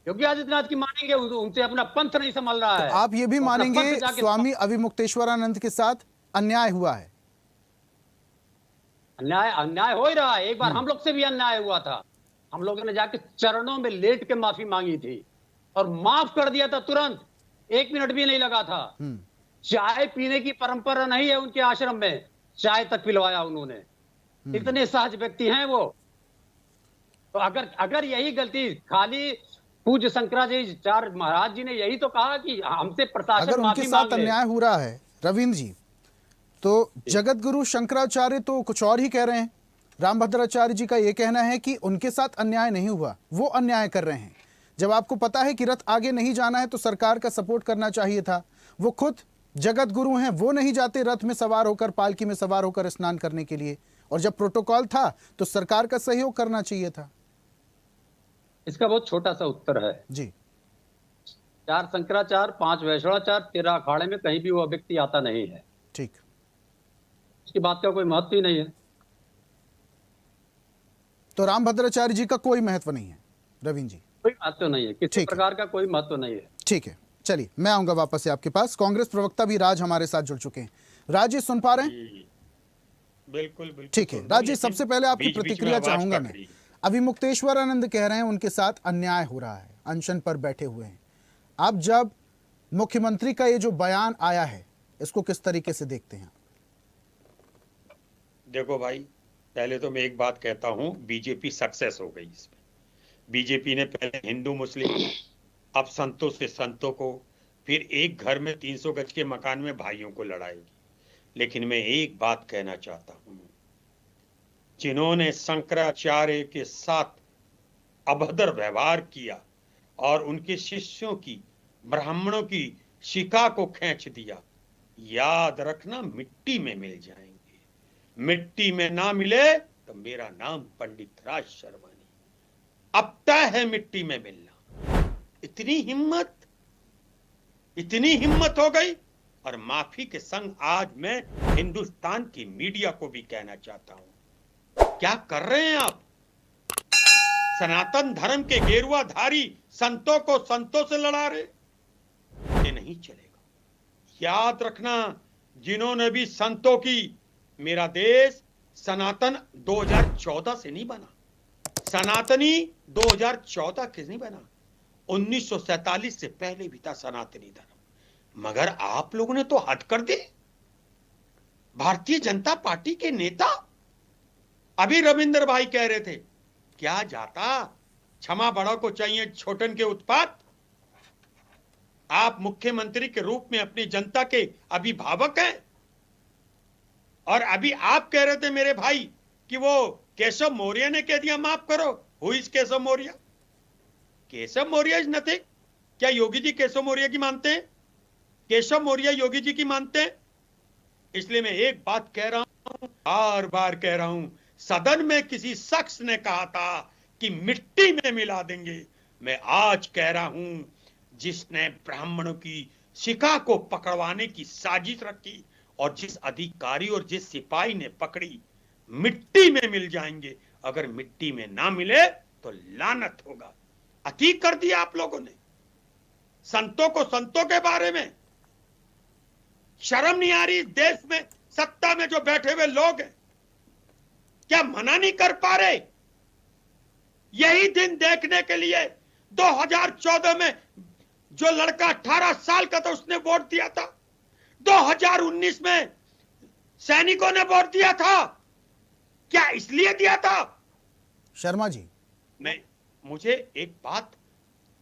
योगी आदित्यनाथ की मानेंगे? उनसे अपना पंथ नहीं संभल रहा है।
तो आप ये भी मानेंगे स्वामी अविमुक्तेश्वरानंद के साथ अन्याय हुआ है?
अन्याय हो ही रहा है। एक बार हम लोग से भी अन्याय हुआ था, हम लोगों ने जाके चरणों में लेट के माफी मांगी थी और माफ कर दिया था तुरंत, 1 मिनट भी नहीं लगा था। चाय पीने की परंपरा नहीं है उनके आश्रम में, चाय तक पिलवाया उन्होंने। इतने सहज व्यक्ति हैं वो। तो अगर यही गलती खाली पूज्य शंकराचार्य महाराज जी ने यही तो कहा कि हमसे प्रशासन
अगर उनके साथ अन्याय हो रहा है रविंद्र जी, तो जगत गुरु शंकराचार्य तो कुछ और ही कह रहे हैं। रामभद्राचार्य जी का यह कहना है कि उनके साथ अन्याय नहीं हुआ, वो अन्याय कर रहे हैं। जब आपको पता है कि रथ आगे नहीं जाना है तो सरकार का सपोर्ट करना चाहिए था। वो खुद जगत गुरु हैं, वो नहीं जाते रथ में सवार होकर, पालकी में सवार होकर स्नान करने के लिए, और जब प्रोटोकॉल था तो सरकार का सहयोग करना चाहिए था।
इसका बहुत छोटा सा उत्तर है
जी।
4 शंकराचार्य, 5 वैष्णवाचार्य, 13 अखाड़े में कहीं भी वो व्यक्ति आता नहीं है।
ठीक,
उसकी बात का कोई महत्व ही नहीं है।
तो रामभद्राचार्य जी का कोई महत्व नहीं है रविंद्र जी?
कोई महत्व नहीं है, किसी प्रकार का कोई महत्व नहीं है।
ठीक है, चलिए मैं आऊंगा वापस से आपके पास। कांग्रेस प्रवक्ता भी राज हमारे साथ जुड़ चुके हैं। राज जी सुन पा रहे हैं?
बिल्कुल।
ठीक है राज जी, सबसे पहले आपकी प्रतिक्रिया चाहूंगा मैं। अविमुक्तेश्वरानंद कह रहे हैं उनके साथ अन्याय हो रहा है, अनशन पर बैठे हुए हैं। आप जब मुख्यमंत्री का ये जो बयान आया है, इसको किस तरीके से देखते हैं?
देखो भाई, पहले तो मैं एक बात कहता हूं, बीजेपी सक्सेस हो गई इसमें। बीजेपी ने पहले हिंदू मुस्लिम, अब संतों से संतों को, फिर एक घर में 300 गज के मकान में भाइयों को लड़ाएगी। लेकिन मैं एक बात कहना चाहता हूं, जिन्होंने शंकराचार्य के साथ अभद्र व्यवहार किया और उनके शिष्यों की, ब्राह्मणों की शिखा को खींच दिया, याद रखना मिट्टी में मिल जाएंगे। मिट्टी में ना मिले तो मेरा नाम पंडित राज शर्मा नहीं, अब तय है मिट्टी में मिलना। इतनी हिम्मत हो गई। और माफी के संग आज मैं हिंदुस्तान की मीडिया को भी कहना चाहता हूं, क्या कर रहे हैं आप? सनातन धर्म के गेरुआधारी संतों को संतों से लड़ा रहे, ये नहीं चलेगा। याद रखना, जिन्होंने भी संतों की, मेरा देश सनातन 2014 से नहीं बना, सनातनी 2014 के नहीं बना, 1947 से पहले भी था सनातनी धर्म, मगर आप लोगों ने तो हद कर दी। भारतीय जनता पार्टी के नेता अभी रविंद्र भाई कह रहे थे, क्या जाता क्षमा बड़ों को चाहिए छोटन के उत्पात। आप मुख्यमंत्री के रूप में अपनी जनता के अभिभावक हैं, और अभी आप कह रहे थे मेरे भाई कि वो केशव मौर्य ने कह दिया माफ करो। Who is Keshav Maurya? Keshav Maurya is nothing. क्या योगी जी केशव मौर्य की मानते हैं? केशव मौर्य योगी जी की मानते हैं? इसलिए मैं एक बात कह रहा हूं, बार बार कह रहा हूं, सदन में किसी शख्स ने कहा था कि मिट्टी में मिला देंगे। मैं आज कह रहा हूं, जिसने ब्राह्मणों की शिखा को पकड़वाने की साजिश रखी और जिस अधिकारी और जिस सिपाही ने पकड़ी, मिट्टी में मिल जाएंगे। अगर मिट्टी में ना मिले तो लानत होगा। अति कर दिया आप लोगों ने। संतों को संतों के बारे में शर्म नहीं आ रही? देश में सत्ता में जो बैठे हुए लोग हैं, क्या मना नहीं कर पा रहे? यही दिन देखने के लिए 2014 में जो लड़का 18 साल का था उसने वोट दिया था, 2019 में सैनिकों ने वोट दिया था। क्या इसलिए दिया था?
शर्मा जी,
मुझे एक बात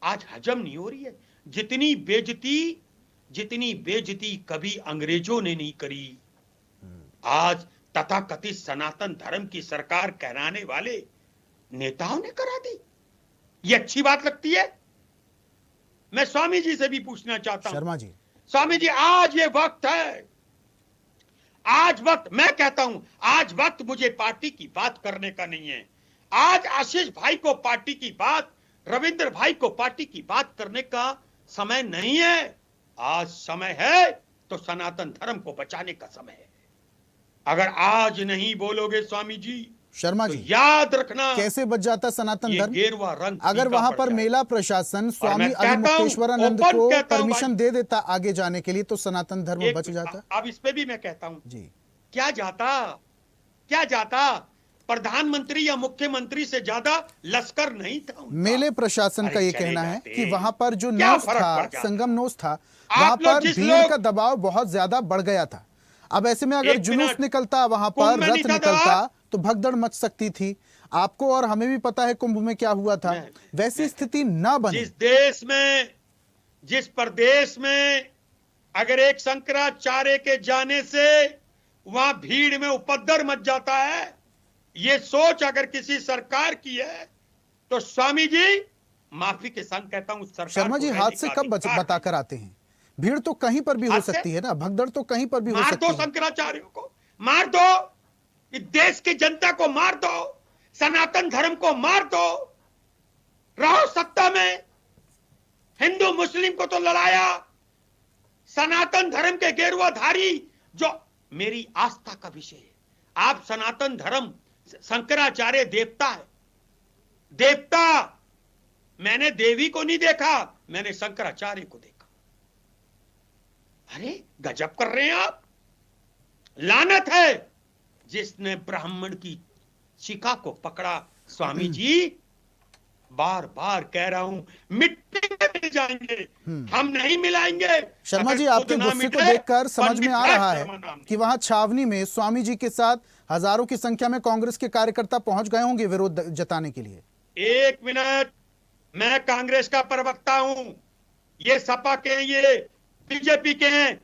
आज हजम नहीं हो रही है। जितनी बेइज्जती कभी अंग्रेजों ने नहीं करी, आज तथाकथित सनातन धर्म की सरकार कहलाने वाले नेताओं ने करा दी। ये अच्छी बात लगती है? मैं स्वामी जी से भी पूछना चाहता हूं।
शर्मा जी,
स्वामी जी, आज ये वक्त है, आज वक्त, मैं कहता हूं आज वक्त मुझे पार्टी की बात करने का नहीं है। आज आशीष भाई को पार्टी की बात, रविंद्र भाई को पार्टी की बात करने का समय नहीं है। आज समय है तो सनातन धर्म को बचाने का समय है। अगर आज नहीं बोलोगे स्वामी जी,
शर्मा
तो
जी,
याद रखना
कैसे बच जाता सनातन धर्म?
गेरुआ रंग
अगर वहां पर मेला प्रशासन स्वामी अभिमुक्तेश्वरानंद को परमिशन दे देता आगे जाने के लिए, तो सनातन धर्म बच जाता।
अब इस पे भी मैं कहता हूं
जी,
क्या जाता प्रधानमंत्री या मुख्यमंत्री से ज्यादा लश्कर नहीं था उनका।
मेले प्रशासन का ये कहना है कि वहां पर जो
क्या
नोस
फर्क
था,
पड़ जाता?
संगम नोस था, वहां
आप लोग
पर
जिस
भीड़
लोग-
का दबाव बहुत ज्यादा बढ़ गया था। अब ऐसे में अगर
एक
जुलूस
मिनट,
निकलता, वहां
कुंभ
पर
में
रथ
नहीं था
निकलता, तो भगदड़ मच सकती थी। आपको और हमें भी पता है कुंभ में क्या हुआ था। वैसी स्थिति ना बने।
जिस देश में, जिस प्रदेश में अगर एक शंकराचार्य के जाने से वहां भीड़ में उपद्रव मच जाता है, ये सोच अगर किसी सरकार की है, तो स्वामी जी माफी के संग कहता हूं, सरकार
शर्मा जी,
को
हाथ
रहने
से
का
कब
अधिकार
बता कर आते हैं? भीड़ तो कहीं पर भी हो
हाथ से?
सकती है ना, भगदड़ तो कहीं पर भी हो
मार
सकती
दो
है।
शंकराचार्यों को, मार दो, इस देश की जनता को मार दो, सनातन धर्म को मार दो, रहो सत्ता में। हिंदू मुस्लिम को तो लड़ाया, सनातन धर्म के गेरुआधारी जो मेरी आस्था का विषय है। आप सनातन धर्म, शंकराचार्य देवता है, देवता। मैंने देवी को नहीं देखा, मैंने शंकराचार्य को देखा। अरे गजब कर रहे हैं आप। लानत है जिसने ब्राह्मण की शिखा को पकड़ा। स्वामी जी, बार बार कह रहा हूं, मिट्टी में मिल जाएंगे, हम नहीं मिलाएंगे।
शर्मा जी,
अगर
आपके
खुद ना
गुस्से को
मिटे,
देखकर समझ में आ
पंडित
रहा
शर्मा
है
नाम
कि वहां छावनी में स्वामी जी के साथ हजारों की संख्या में कांग्रेस के कार्यकर्ता पहुंच गए होंगे विरोध जताने के लिए।
एक मिनट, मैं कांग्रेस का प्रवक्ता हूं, ये सपा के हैं, ये बीजेपी के हैं।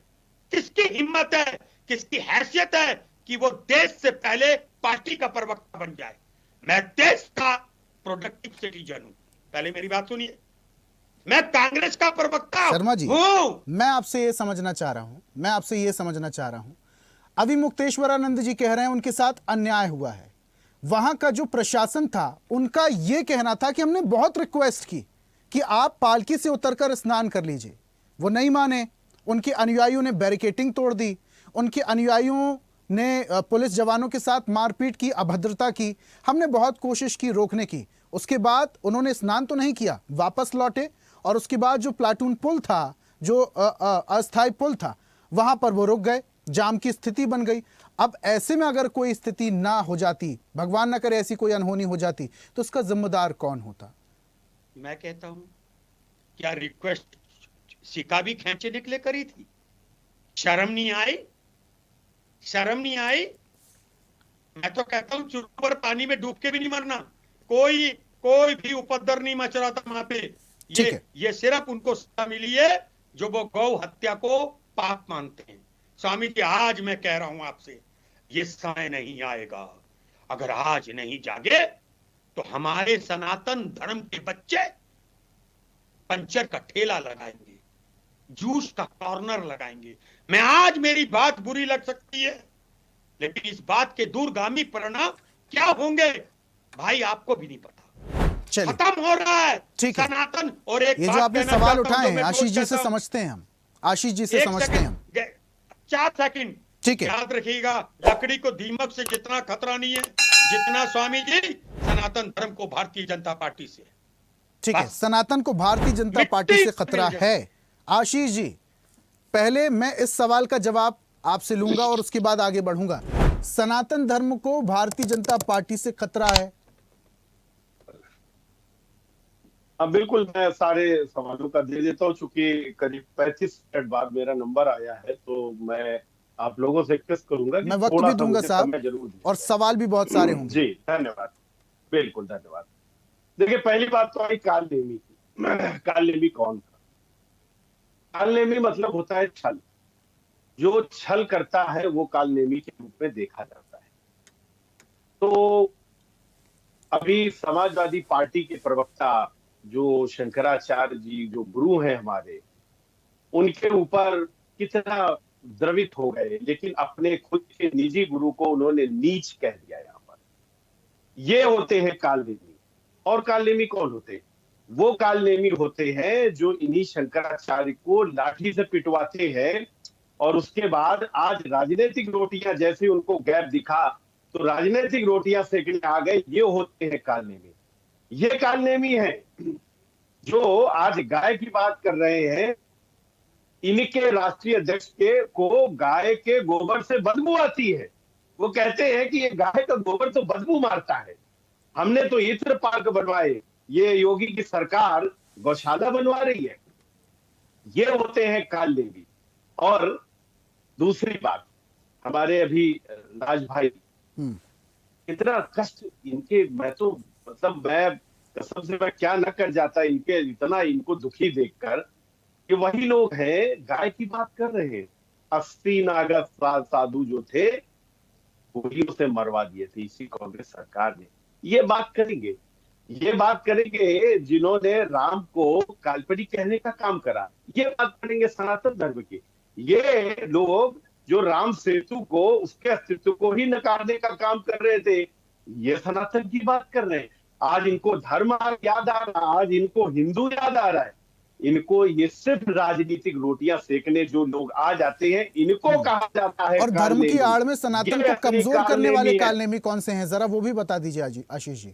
किसकी हिम्मत है, किसकी हैसियत है कि वो देश से पहले पार्टी का प्रवक्ता बन जाए? मैं देश का प्रोडक्टिव सिटीजन हूं। पहले मेरी बात सुनिए, मैं कांग्रेस का प्रवक्ता
शर्मा जी,
हूं।
मैं आपसे ये समझना चाह रहा हूं, अभिमुक्तेश्वरानंद जी कह रहे हैं उनके साथ अन्याय हुआ है। वहां का जो प्रशासन था, उनका यह कहना था कि हमने बहुत रिक्वेस्ट की कि आप पालकी से उतरकर स्नान कर लीजिए। वो नहीं माने। उनके अनुयायियों ने बैरिकेटिंग तोड़ दी, उनके अनुयायियों ने पुलिस जवानों के साथ मारपीट की, अभद्रता की। हमने बहुत कोशिश की रोकने की। उसके बाद उन्होंने स्नान तो नहीं किया, वापस लौटे, और उसके बाद जो प्लाटून पुल था, जो अस्थायी पुल था, वहां पर वो रुक गए। जाम की स्थिति बन गई। अब ऐसे में अगर कोई स्थिति ना हो जाती, भगवान ना करे ऐसी कोई अनहोनी हो जाती, तो उसका जिम्मेदार कौन होता?
मैं कहता हूं, क्या रिक्वेस्ट सिक्का भी खींचने के लिए करी थी? शर्म नहीं आई? शर्म नहीं आई? मैं तो कहता हूं चुल्लू पर पानी में डूब के भी नहीं मरना। कोई भी उपद्रव नहीं मच रहा था वहां पे। ये सिर्फ उनको सजा मिली है जो वो गौ हत्या को पाप मानते हैं। स्वामी जी, आज मैं कह रहा हूं आपसे, ये समय नहीं आएगा। अगर आज नहीं जागे तो हमारे सनातन धर्म के बच्चे पंचर का ठेला लगाएंगे, जूस का कॉर्नर लगाएंगे। मैं आज, मेरी बात बुरी लग सकती है, लेकिन इस बात के दूरगामी परिणाम क्या होंगे भाई आपको भी नहीं पता। खत्म हो रहा है सनातन। और एक
ये जो आपने सवाल उठाए हैं आशीष जी से समझते हैं हम, आशीष जी से समझते हैं हम।
4 सेकंड
ठीक है,
याद रखिएगा, लकड़ी को दीमक से जितना खतरा नहीं है जितना स्वामी जी सनातन धर्म को भारतीय जनता पार्टी से।
ठीक है, सनातन को भारतीय जनता पार्टी से खतरा है। आशीष जी, पहले मैं इस सवाल का जवाब आपसे लूंगा और उसके बाद आगे बढ़ूंगा। सनातन धर्म को भारतीय जनता पार्टी से खतरा है?
अब बिल्कुल मैं सारे सवालों का दे देता हूँ, चूंकि करीब 35 मिनट बाद मेरा नंबर आया है, तो मैं आप लोगों से रिक्वेस्ट करूंगा कि
मैं वक्त भी दूंगा साहब, और सवाल भी बहुत सारे होंगे।
जी धन्यवाद, बिल्कुल धन्यवाद। देखिए, पहली बात तो आई काल नेमी की। काल नेमी कौन था? काल नेमी मतलब होता है छल। जो छल करता है वो काल नेमी के रूप में देखा जाता है। तो अभी समाजवादी पार्टी के प्रवक्ता जो शंकराचार्य जी, जो गुरु हैं हमारे, उनके ऊपर कितना द्रवित हो गए, लेकिन अपने खुद के निजी गुरु को उन्होंने नीच कह दिया। यहाँ पर ये होते हैं कालनेमी। और कालनेमी कौन होते हैं? वो कालनेमी होते हैं जो इन्हीं शंकराचार्य को लाठी से पिटवाते हैं, और उसके बाद आज राजनीतिक रोटियां, जैसे उनको गैप दिखा तो राजनीतिक रोटियां सेकने आ गए। ये होते हैं कालनेमी। ये कालनेमी है जो आज गाय की बात कर रहे हैं। इनके राष्ट्रीय अध्यक्ष को गाय के गोबर से बदबू आती है। वो कहते हैं कि ये गाय का गोबर तो बदबू मारता है, हमने तो इत्र पार्क बनवाए, ये योगी की सरकार गौशाला बनवा रही है। ये होते हैं कालनेमी। और दूसरी बात, हमारे अभी राज भाई, इतना कष्ट इनके, मैं तो मतलब मैं कसम से मैं क्या न कर जाता इनके, इतना इनको दुखी देखकर कि वही लोग हैं गाय की बात कर रहे हैं। 80 नागद साधु जो थे वही उसे मरवा दिए थे इसी कांग्रेस सरकार ने। ये बात करेंगे जिन्होंने राम को काल्पनिक कहने का काम करा। ये बात करेंगे सनातन धर्म की। ये लोग जो राम सेतु को, उसके अस्तित्व को ही नकारने का काम कर रहे थे, ये सनातन की बात कर रहे हैं। आज इनको धर्म याद आ रहा है, आज इनको हिंदू याद आ रहा है। इनको ये सिर्फ राजनीतिक रोटियां सेकने जो लोग आ जाते हैं, इनको कहा जाता है।
और धर्म की आड़ में सनातन को कमजोर करने वाले कालनेमी कौन से हैं, जरा वो भी बता दीजिए आशीष जी।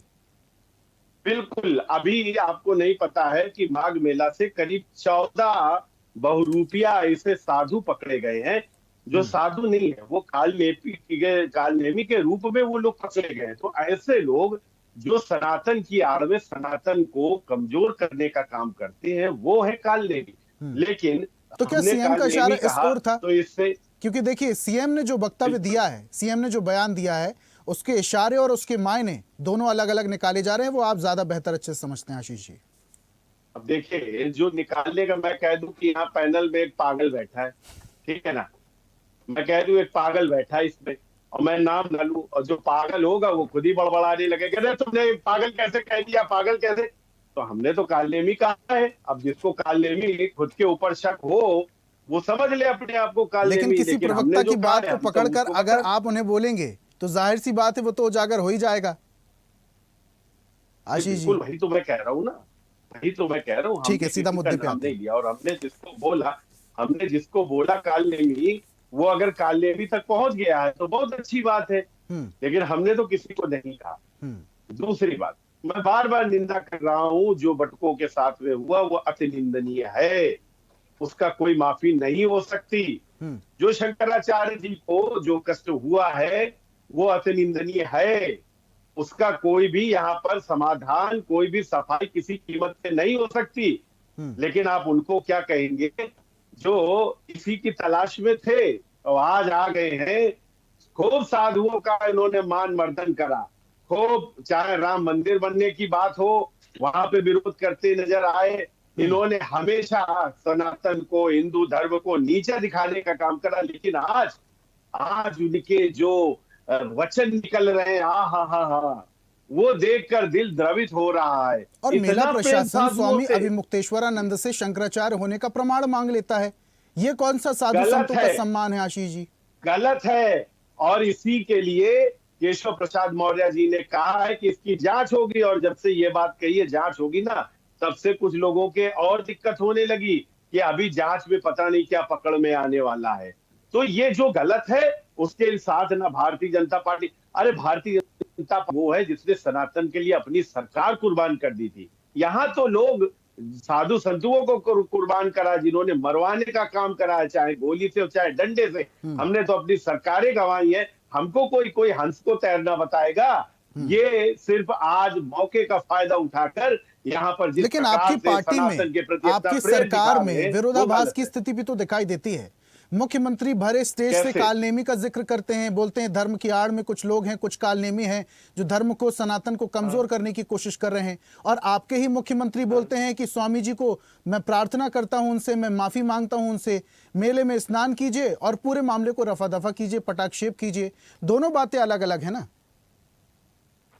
बिल्कुल, अभी आपको नहीं पता है कि माघ मेला से करीब 14 बहुरूपिया ऐसे साधु पकड़े गए हैं जो साधु नहीं है, वो कालनेमी के रूप में वो लोग पकड़े गए। तो ऐसे लोग जो सनातन की आड़ में सनातन को कमजोर करने का काम करते हैं, वो है कालनेमी। लेकिन
तो क्या सीएम का इशारा इस ओर था?
तो इससे,
क्योंकि देखिए सीएम ने जो वक्तव्य दिया है, सीएम ने जो बयान दिया है, उसके इशारे और उसके मायने दोनों अलग अलग निकाले जा रहे हैं। वो आप ज्यादा बेहतर अच्छे से समझते हैं आशीष जी।
अब देखिए, जो निकालने का, मैं कह दूं कि यहाँ पैनल में एक पागल बैठा है, ठीक है ना, मैं कह दूं एक पागल बैठा है इसमें, और मैं नाम न लूं, और जो पागल होगा वो खुद ही बड़बड़ाने लगे, कहते तुमने पागल कैसे कह दिया, पागल कैसे? तो हमने तो कालनेमी कहा है। अब जिसको कालनेमी खुद के ऊपर शक हो वो समझ ले अपने आप को कालनेमी।
लेकिन किसी प्रवक्ता की बात को पकड़कर अगर आप उन्हें बोलेंगे तो जाहिर सी बात है वो तो उजागर हो ही जाएगा आशीष जी।
वही तो मैं कह रहा हूँ ना, वही तो मैं कह रहा हूँ।
ठीक है, सीधा मुद्दे पे आते हैं।
लिया, और हमने जिसको बोला कालनेमी, वो अगर कालनेमी तक पहुंच गया है तो बहुत अच्छी बात है, लेकिन हमने तो किसी को नहीं कहा। दूसरी बात, मैं बार बार निंदा कर रहा हूं, जो बटकों के साथ में हुआ वो अति निंदनीय है, उसका कोई माफी नहीं हो सकती। जो शंकराचार्य जी को जो कष्ट हुआ है वो अति निंदनीय है। उसका कोई भी यहाँ पर समाधान, कोई भी सफाई किसी कीमत पे नहीं हो सकती। लेकिन आप उनको क्या कहेंगे जो इसी की तलाश में थे और आज आ गए हैं। खूब साधुओं का इन्होंने मान मर्दन करा, खूब चाहे राम मंदिर बनने की बात हो वहां पे विरोध करते नजर आए। इन्होंने हमेशा सनातन को, हिंदू धर्म को नीचा दिखाने का काम करा। लेकिन आज उनके जो वचन निकल रहे हैं, हा, वो देखकर दिल द्रवित हो रहा है।
और
इतना
मेला
प्रेम
प्रशासन
साधुओं
स्वामी
से
अविमुक्तेश्वरानंद से शंकराचार्य होने का प्रमाण मांग लेता है। ये कौन सा साधु
गलत
संतों का
है।
सम्मान है आशीष जी?
गलत है। और इसी के लिए केशव प्रसाद मौर्य जी ने कहा है कि इसकी जांच होगी। और जब से ये बात कही है जांच होगी ना, तब से कुछ लोगों के और दिक्कत होने लगी कि अभी जांच में पता नहीं क्या पकड़ में आने वाला है। तो ये जो गलत है उसके साथ ना भारतीय जनता पार्टी, अरे भारतीय जनता वो है जिसने सनातन के लिए अपनी सरकार कुर्बान कर दी थी। यहाँ तो लोग साधु संतुओं को कुर्बान करा, जिन्होंने मरवाने का काम करा है, चाहे गोली से चाहे डंडे से। हमने तो अपनी सरकारें गंवाई हैं। हमको कोई हंस को तैरना बताएगा? ये सिर्फ आज मौके का फायदा उठाकर यहाँ पर जिस
लेकिन
प्रकार
आपकी
से
पार्टी
सनातन के
में,
प्रति अपना
आपकी
प्रेम
सरकार
दिखा रहे हैं,
में
वो
विरोधाभास
गलत
की
है।
स्थिति भी तो दिखाई देती है। मुख्यमंत्री भरे स्टेज से
कैसे?
कालनेमी का जिक्र करते हैं, बोलते हैं धर्म की आड़ में कुछ लोग हैं, कुछ कालनेमी हैं जो धर्म को, सनातन को कमजोर करने की कोशिश कर रहे हैं। और आपके ही मुख्यमंत्री बोलते हैं कि स्वामी जी को मैं प्रार्थना करता हूं उनसे, मैं माफी मांगता हूं उनसे, मेले में स्नान कीजिए और पूरे मामले को रफा दफा कीजिए, पटाक्षेप कीजिए। दोनों बातें अलग अलग है ना?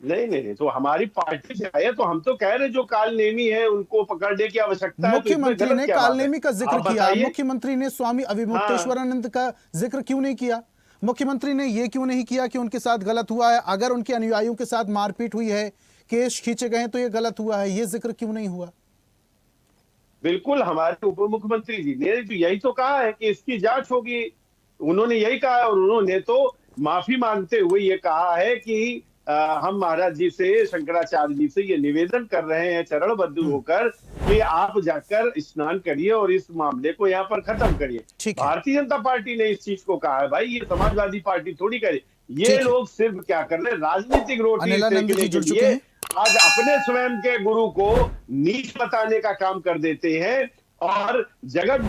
नहीं, तो हमारी पार्टी से आए तो हम तो कह रहे जो कालनेमी है उनको पकड़ने की आवश्यकता है।
मुख्यमंत्री ने कालनेमी का जिक्र
आप
किया,
बताइए।
मुख्यमंत्री ने स्वामी अविमुक्तेश्वरानंद का जिक्र क्यों नहीं किया? मुख्यमंत्री ने यह क्यों नहीं किया कि उनके साथ गलत हुआ है? अगर उनके अनुयायियों के साथ मारपीट हुई है, केस खींचे गए तो ये गलत हुआ है, ये जिक्र क्यों नहीं हुआ?
बिल्कुल, हमारे उप मुख्यमंत्री जी ने तो यही तो कहा है कि इसकी जांच होगी। उन्होंने यही कहा और उन्होंने तो माफी मांगते हुए ये कहा है कि हम महाराज जी से, शंकराचार्य जी से ये निवेदन कर रहे हैं चरणबद्ध होकर कि आप जाकर स्नान करिए और इस मामले को यहाँ पर खत्म करिए। भारतीय जनता पार्टी ने इस चीज को कहा है। भाई ये समाजवादी पार्टी थोड़ी करे। ये लोग सिर्फ क्या कर रहे हैं, राजनीतिक रोटी सेकने के लिए आज अपने स्वयं के गुरु को नीच बताने का काम कर देते हैं। और जगत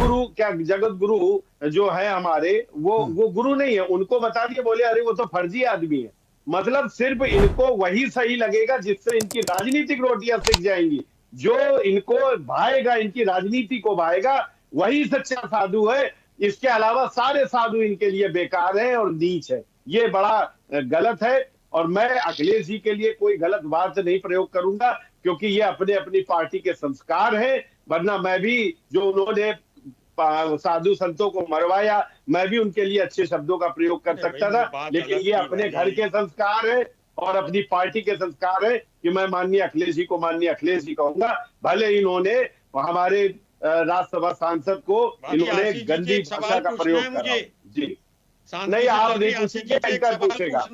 गुरु जो है हमारे, वो गुरु नहीं है। उनको बता दिए, बोले अरे वो तो फर्जी आदमी है। मतलब सिर्फ इनको वही सही लगेगा जिससे इनकी राजनीतिक रोटियां सिक जाएंगी। जो इनको भाएगा, इनकी राजनीति को भाएगा, वही सच्चा साधु है। इसके अलावा सारे साधु इनके लिए बेकार हैं और नीच है। ये बड़ा गलत है। और मैं अखिलेश जी के लिए कोई गलत बात नहीं प्रयोग करूंगा, क्योंकि ये अपनी पार्टी के संस्कार हैं। वरना मैं भी, जो उन्होंने साधु संतों को मरवाया, मैं भी उनके लिए अच्छे शब्दों का प्रयोग कर सकता था। लेकिन ये अपने घर के संस्कार है और अपनी पार्टी के संस्कार है कि मैं माननीय अखिलेश जी को माननीय अखिलेश जी कहूंगा। भले इन्होंने हमारे राज्यसभा सांसद को इन्होंने गंदी भाषा का प्रयोग करा। जी नहीं, आप नहीं पूछेंगे, एंकर पूछेगा।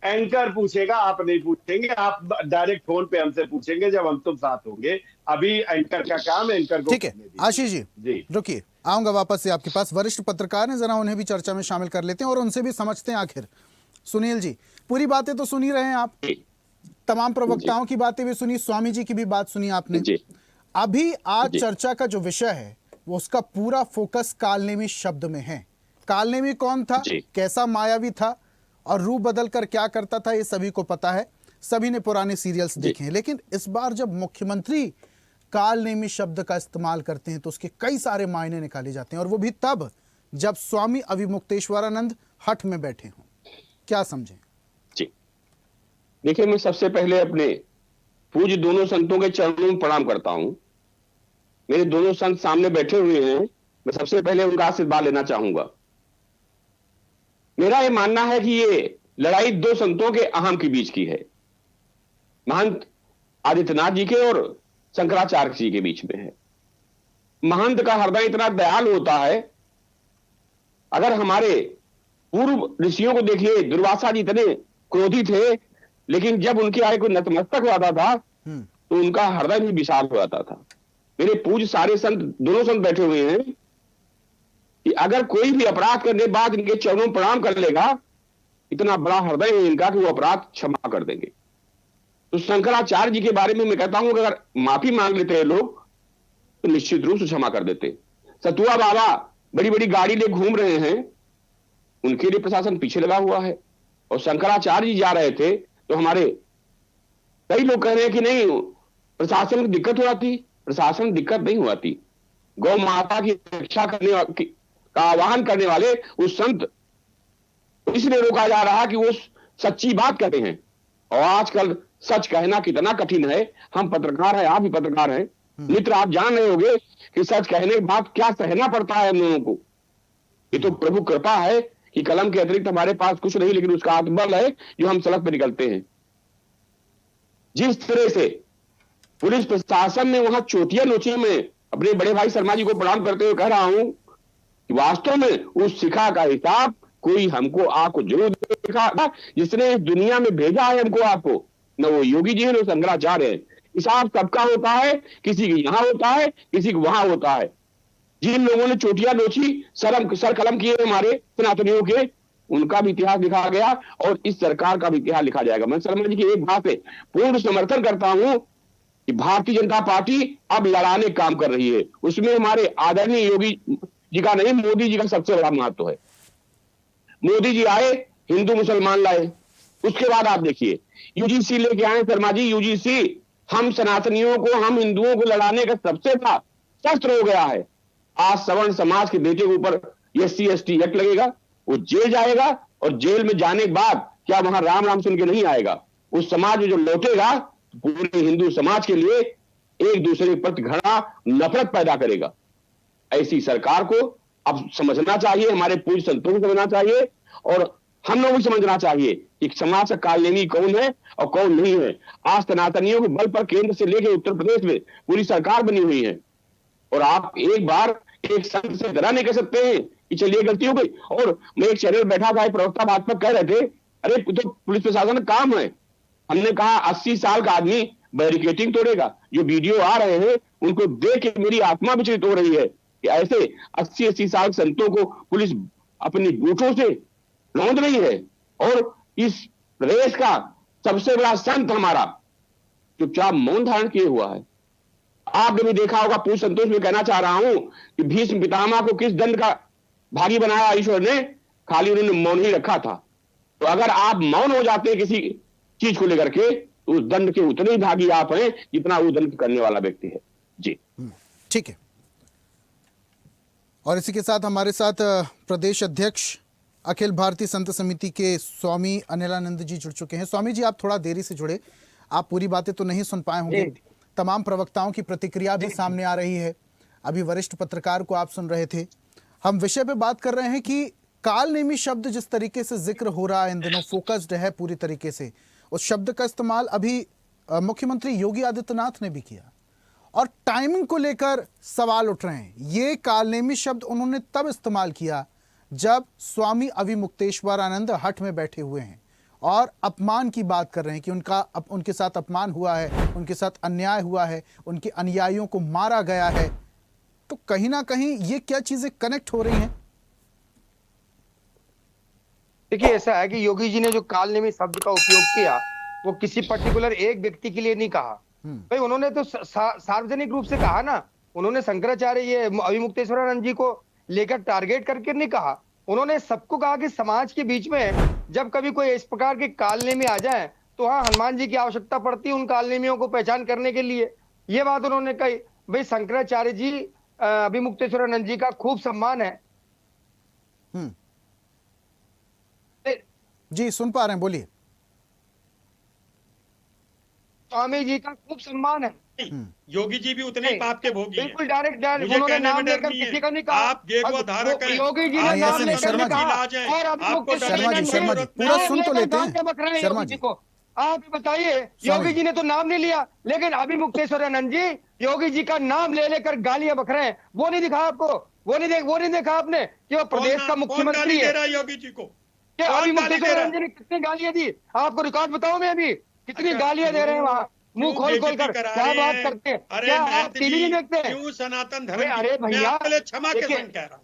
एंकर पूछेगा, आप नहीं पूछेंगे। आप डायरेक्ट फोन पे हमसे पूछेंगे जब हम तुम साथ होंगे। अभी एंकर का काम है, एंकर को।
ठीक है आशीष जी रुकिए, आऊंगा वापस से आपके पास। वरिष्ठ पत्रकार हैं, जरा उन्हें भी चर्चा में शामिल कर लेते हैं और उनसे भी समझते हैं आखिर। सुनील जी, पूरी बातें तो सुन ही रहे हैं आप, तमाम प्रवक्ताओं की बातें भी सुनी, स्वामी जी की भी बात सुनी आपने। अभी आज चर्चा का जो विषय है वो, उसका पूरा फोकस कालनेमी शब्द में है। कालनेमी कौन था, कैसा मायावी था और रूप बदल कर क्या करता था, ये सभी को पता है, सभी ने पुराने सीरियल्स देखे हैं। लेकिन इस बार जब मुख्यमंत्री कालनेमी शब्द का इस्तेमाल करते हैं तो उसके कई सारे मायने निकाले जाते हैं, और वो भी तब जब स्वामी अविमुक्तेश्वरानंद हठ में बैठे हों। क्या समझें?
जी देखिए, मैं सबसे पहले अपने पूज्य दोनों संतों के चरणों में प्रणाम करता हूं। मेरे दोनों संत सामने बैठे हुए हैं, मैं सबसे पहले उनका आशीर्वाद लेना चाहूंगा। मेरा यह मानना है कि ये लड़ाई दो संतों के अहम के बीच की है, महंत आदित्यनाथ जी के और शंकराचार्य जी के बीच में है। महंत का हृदय इतना दयालु होता है, अगर हमारे पूर्व ऋषियों को देखिए, दुर्वासा जी इतने क्रोधी थे, लेकिन जब उनके आगे कोई नतमस्तक होता था तो उनका हृदय भी विशाल हो जाता था। मेरे पूज्य सारे संत, दोनों संत बैठे हुए हैं, कि अगर कोई भी अपराध करने के बाद इनके चरणों में प्रणाम कर लेगा, इतना बड़ा हृदय है इनका कि वो अपराध क्षमा कर देंगे। तो शंकराचार्य जी के बारे में मैं कहता हूं कि अगर माफी मांग लेते हैं लोग तो निश्चित रूप से क्षमा कर देते। सतुआ बाबा बड़ी बड़ी गाड़ी ले घूम रहे हैं, उनके लिए प्रशासन पीछे लगा हुआ है। और शंकराचार्य जी जा रहे थे तो हमारे कई लोग कह रहे हैं कि नहीं प्रशासन को दिक्कत हो जाती। प्रशासन दिक्कत नहीं हुआ थी। गौ माता की रक्षा करने का आह्वान करने वाले उस संत इसलिए रोका जा रहा कि वो सच्ची बात कहते हैं। और आजकल सच कहना कितना कठिन है। हम पत्रकार हैं, आप भी पत्रकार हैं मित्र, आप जान रहे होंगे कि सच कहने के बाद क्या सहना पड़ता है हम लोगों को। ये तो प्रभु कृपा है कि कलम के अतिरिक्त हमारे पास कुछ नहीं, लेकिन उसका आत्मबल है जो हम सड़क पर निकलते हैं। जिस तरह से पुलिस प्रशासन ने वहां चोटिया नोची में अपने बड़े भाई शर्मा जी को प्रणाम करते हुए कह रहा हूं कि वास्तव में उस शिखा का हिसाब कोई हमको आपको जरूर देगा, जिसने इस दुनिया में भेजा है हमको आपको। न वो योगी जी है न शंकराचार्य है। हिसाब सबका होता है, किसी के यहां होता है, किसी के वहां होता है। जिन लोगों ने चोटियां नोची, सर कलम किए हमारे सनातनियों के, उनका भी इतिहास लिखा गया और इस सरकार का भी इतिहास लिखा जाएगा। मैं शर्मा जी की एक बात से पूर्ण समर्थन करता हूं कि भारतीय जनता पार्टी अब लड़ाने काम कर रही है। उसमें हमारे आदरणीय योगी जी का नहीं, मोदी जी का सबसे बड़ा महत्व है। मोदी जी आए, हिंदू मुसलमान लाए, उसके बाद आप देखिए यूजीसी लेके आए शर्मा जी। यूजीसी हम सनातनियों को, हम हिंदुओं को लड़ाने का सबसे बड़ा शस्त्र हो गया है। आज सवर्ण समाज के बेटे के ऊपर SC/ST एक्ट लगेगा, वो जेल जाएगा और जेल में जाने के बाद क्या वहां राम राम सुन के नहीं आएगा। उस समाज में जो लौटेगा पूरे हिंदू समाज के लिए एक दूसरे के प्रति घृणा, नफरत पैदा करेगा। ऐसी सरकार को अब समझना चाहिए, हमारे पूज्य संतों को समझना चाहिए और हम लोग भी समझना चाहिए कि समाज का कालनेमी कौन है और कौन नहीं है। आज सनातनियों के बल पर केंद्र से लेकर उत्तर प्रदेश में पूरी सरकार बनी हुई है और आप एक बार एक संत से डरा नहीं कर सकते हैं कि चलिए गलती हो गई। और मैं एक चैनल बैठा था, एक प्रवक्ता बात पर कह रहे थे, अरे तो पुलिस प्रशासन का काम है। हमने कहा 80 साल का आदमी बैरिकेटिंग तोड़ेगा। जो वीडियो आ रहे हैं उनको देख के मेरी आत्मा विचलित हो रही है कि ऐसे 80 साल संतों को पुलिस अपनी बूटों से रौंद रही है। और इस प्रदेश का सबसे बड़ा संत हमारा चुपचाप मौन धारण किए हुआ है। आपने भी देखा होगा, पूज्य संतोष में कहना चाह रहा हूं कि भीष्म पितामह को किस दंड का भागी बनाया ईश्वर ने, खाली उन्होंने मौन ही रखा था। तो अगर आप मौन हो जाते हैं किसी चीज को लेकर के तो उस दंड के उतने ही भागी आप हैं जितना वो दंड करने वाला व्यक्ति है। जी
ठीक है। और इसी के साथ हमारे साथ प्रदेश अध्यक्ष अखिल भारतीय संत समिति के स्वामी अनिलानंद जी जुड़ चुके हैं। स्वामी जी, आप थोड़ा देरी से जुड़े, आप पूरी बातें तो नहीं सुन पाए होंगे। तमाम प्रवक्ताओं की प्रतिक्रिया भी सामने आ रही है। अभी वरिष्ठ पत्रकार को आप सुन रहे थे। हम विषय पे बात कर रहे हैं कि कालनेमी शब्द जिस तरीके से जिक्र हो रहा है इन दिनों, फोकस्ड है पूरी तरीके से, उस शब्द का इस्तेमाल अभी मुख्यमंत्री योगी आदित्यनाथ ने भी किया और टाइमिंग को लेकर सवाल उठ रहे हैं। ये कालनेमी शब्द उन्होंने तब इस्तेमाल किया जब स्वामी अविमुक्तेश्वरानंद हट में बैठे हुए हैं और अपमान की बात कर रहे हैं कि उनके साथ अपमान हुआ है, उनके साथ अन्याय हुआ है, उनके अनुयायियों को मारा गया है। तो कहीं ना कहीं ये क्या चीजें कनेक्ट हो रही हैं?
देखिए, ऐसा है कि योगी जी ने जो कालनेमी शब्द का उपयोग किया वो किसी पर्टिकुलर एक व्यक्ति के लिए नहीं कहा भाई। उन्होंने तो सार्वजनिक रूप से कहा ना। उन्होंने शंकराचार्य ये अविमुक्तेश्वरानंद जी को लेकर टारगेट करके नहीं कहा। उन्होंने सबको कहा कि समाज के बीच में जब कभी कोई इस प्रकार के कालनेमी आ जाए तो हाँ, हनुमान जी की आवश्यकता पड़ती है उन कालनेमियों को पहचान करने के लिए। ये बात उन्होंने कही। भाई शंकराचार्य जी, अविमुक्तेश्वरानंद जी का खूब सम्मान है।
जी सुन पा रहे हैं, बोलिए।
स्वामी जी का खूब सम्मान है।
योगी जी भी उतने ही पाप के भोगी हैं।
बिल्कुल डायरेक्ट उन्होंने नाम लेकर किसी का नहीं कहा।
आप गेरुआ धारक हैं।
योगी जी ने नाम लेकर नहीं कहा। और
आपको
शर्मा जी पूरा सुन तो लेते हैं। शर्मा जी
को आप बताइए, योगी जी ने तो नाम नहीं लिया, लेकिन अविमुक्तेश्वरानंद जी योगी जी का नाम ले लेकर गालियां बक रहे हैं। वो नहीं दिखा आपको? वो नहीं देखा आपने कि वो प्रदेश का मुख्यमंत्री है?
योगी जी को
अविमुक्तेश्वरानंद जी ने कितनी गालियां दी आपको? रिकॉर्ड बताओ मैं अभी कितनी गालियां दे रहे हैं वहां, मुंह खोल कर क्या बात करते हैं। क्या आप टीवी नहीं देखते?
क्यों सनातन धर्म?
अरे भैया,
क्षमा के संग कह रहा हूं,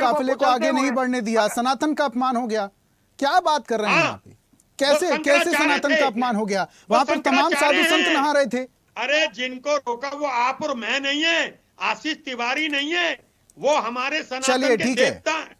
काफिले को आगे नहीं बढ़ने दिया, सनातन का अपमान हो गया। क्या बात कर रहे हैं यहाँ पे? कैसे कैसे सनातन का अपमान हो गया? वहां पर तमाम साधु संत नहा रहे थे।
अरे जिनको रोका वो आप और मैं नहीं है, आशीष तिवारी नहीं है, वो हमारे सनातन के देवता हैं।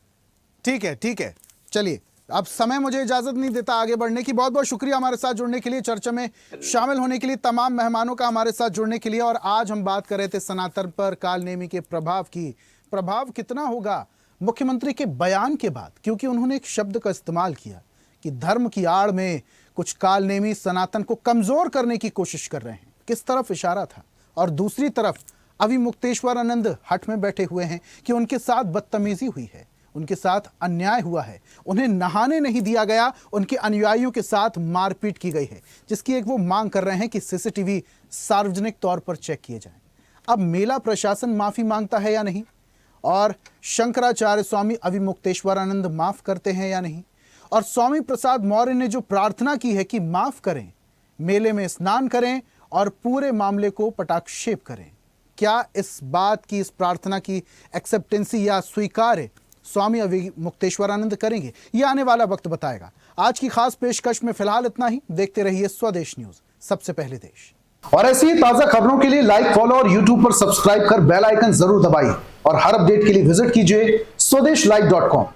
ठीक है, चलिए अब समय मुझे इजाजत नहीं देता आगे बढ़ने की। बहुत बहुत शुक्रिया हमारे साथ जुड़ने के लिए, चर्चा में शामिल होने के लिए, तमाम मेहमानों का हमारे साथ जुड़ने के लिए। और आज हम बात कर रहे थे सनातन पर काल नेमी के प्रभाव की। प्रभाव कितना होगा मुख्यमंत्री के बयान के बाद, क्योंकि उन्होंने एक शब्द का इस्तेमाल किया कि धर्म की आड़ में कुछ कालनेमी सनातन को कमजोर करने की कोशिश कर रहे हैं, किस तरफ इशारा था। और दूसरी तरफ अविमुक्तेश्वरानंद हट में बैठे हुए हैं कि उनके साथ बदतमीजी हुई है, उनके साथ अन्याय हुआ है, उन्हें नहाने नहीं दिया गया, उनके अनुयायियों के साथ मारपीट की गई है, जिसकी एक वो मांग कर रहे हैं कि सीसीटीवी सार्वजनिक तौर पर चेक किए जाएं। अब मेला प्रशासन माफी मांगता है या नहीं, और शंकराचार्य स्वामी अविमुक्तेश्वरानंद माफ करते हैं या नहीं, और स्वामी प्रसाद मौर्य ने जो प्रार्थना की है कि माफ करें, मेले में स्नान करें और पूरे मामले को पटाक्षेप करें, क्या इस बात की, इस प्रार्थना की एक्सेप्टेंसी या स्वीकार्य स्वामी अविमुक्तेश्वरानंद करेंगे, ये आने वाला वक्त बताएगा। आज की खास पेशकश में फिलहाल इतना ही। देखते रहिए स्वदेश न्यूज, सबसे पहले देश।
और ऐसी ही ताजा खबरों के लिए लाइक, फॉलो और यूट्यूब पर सब्सक्राइब कर बेल आइकन जरूर दबाइए और हर अपडेट के लिए विजिट कीजिए स्वदेशलाइव.com।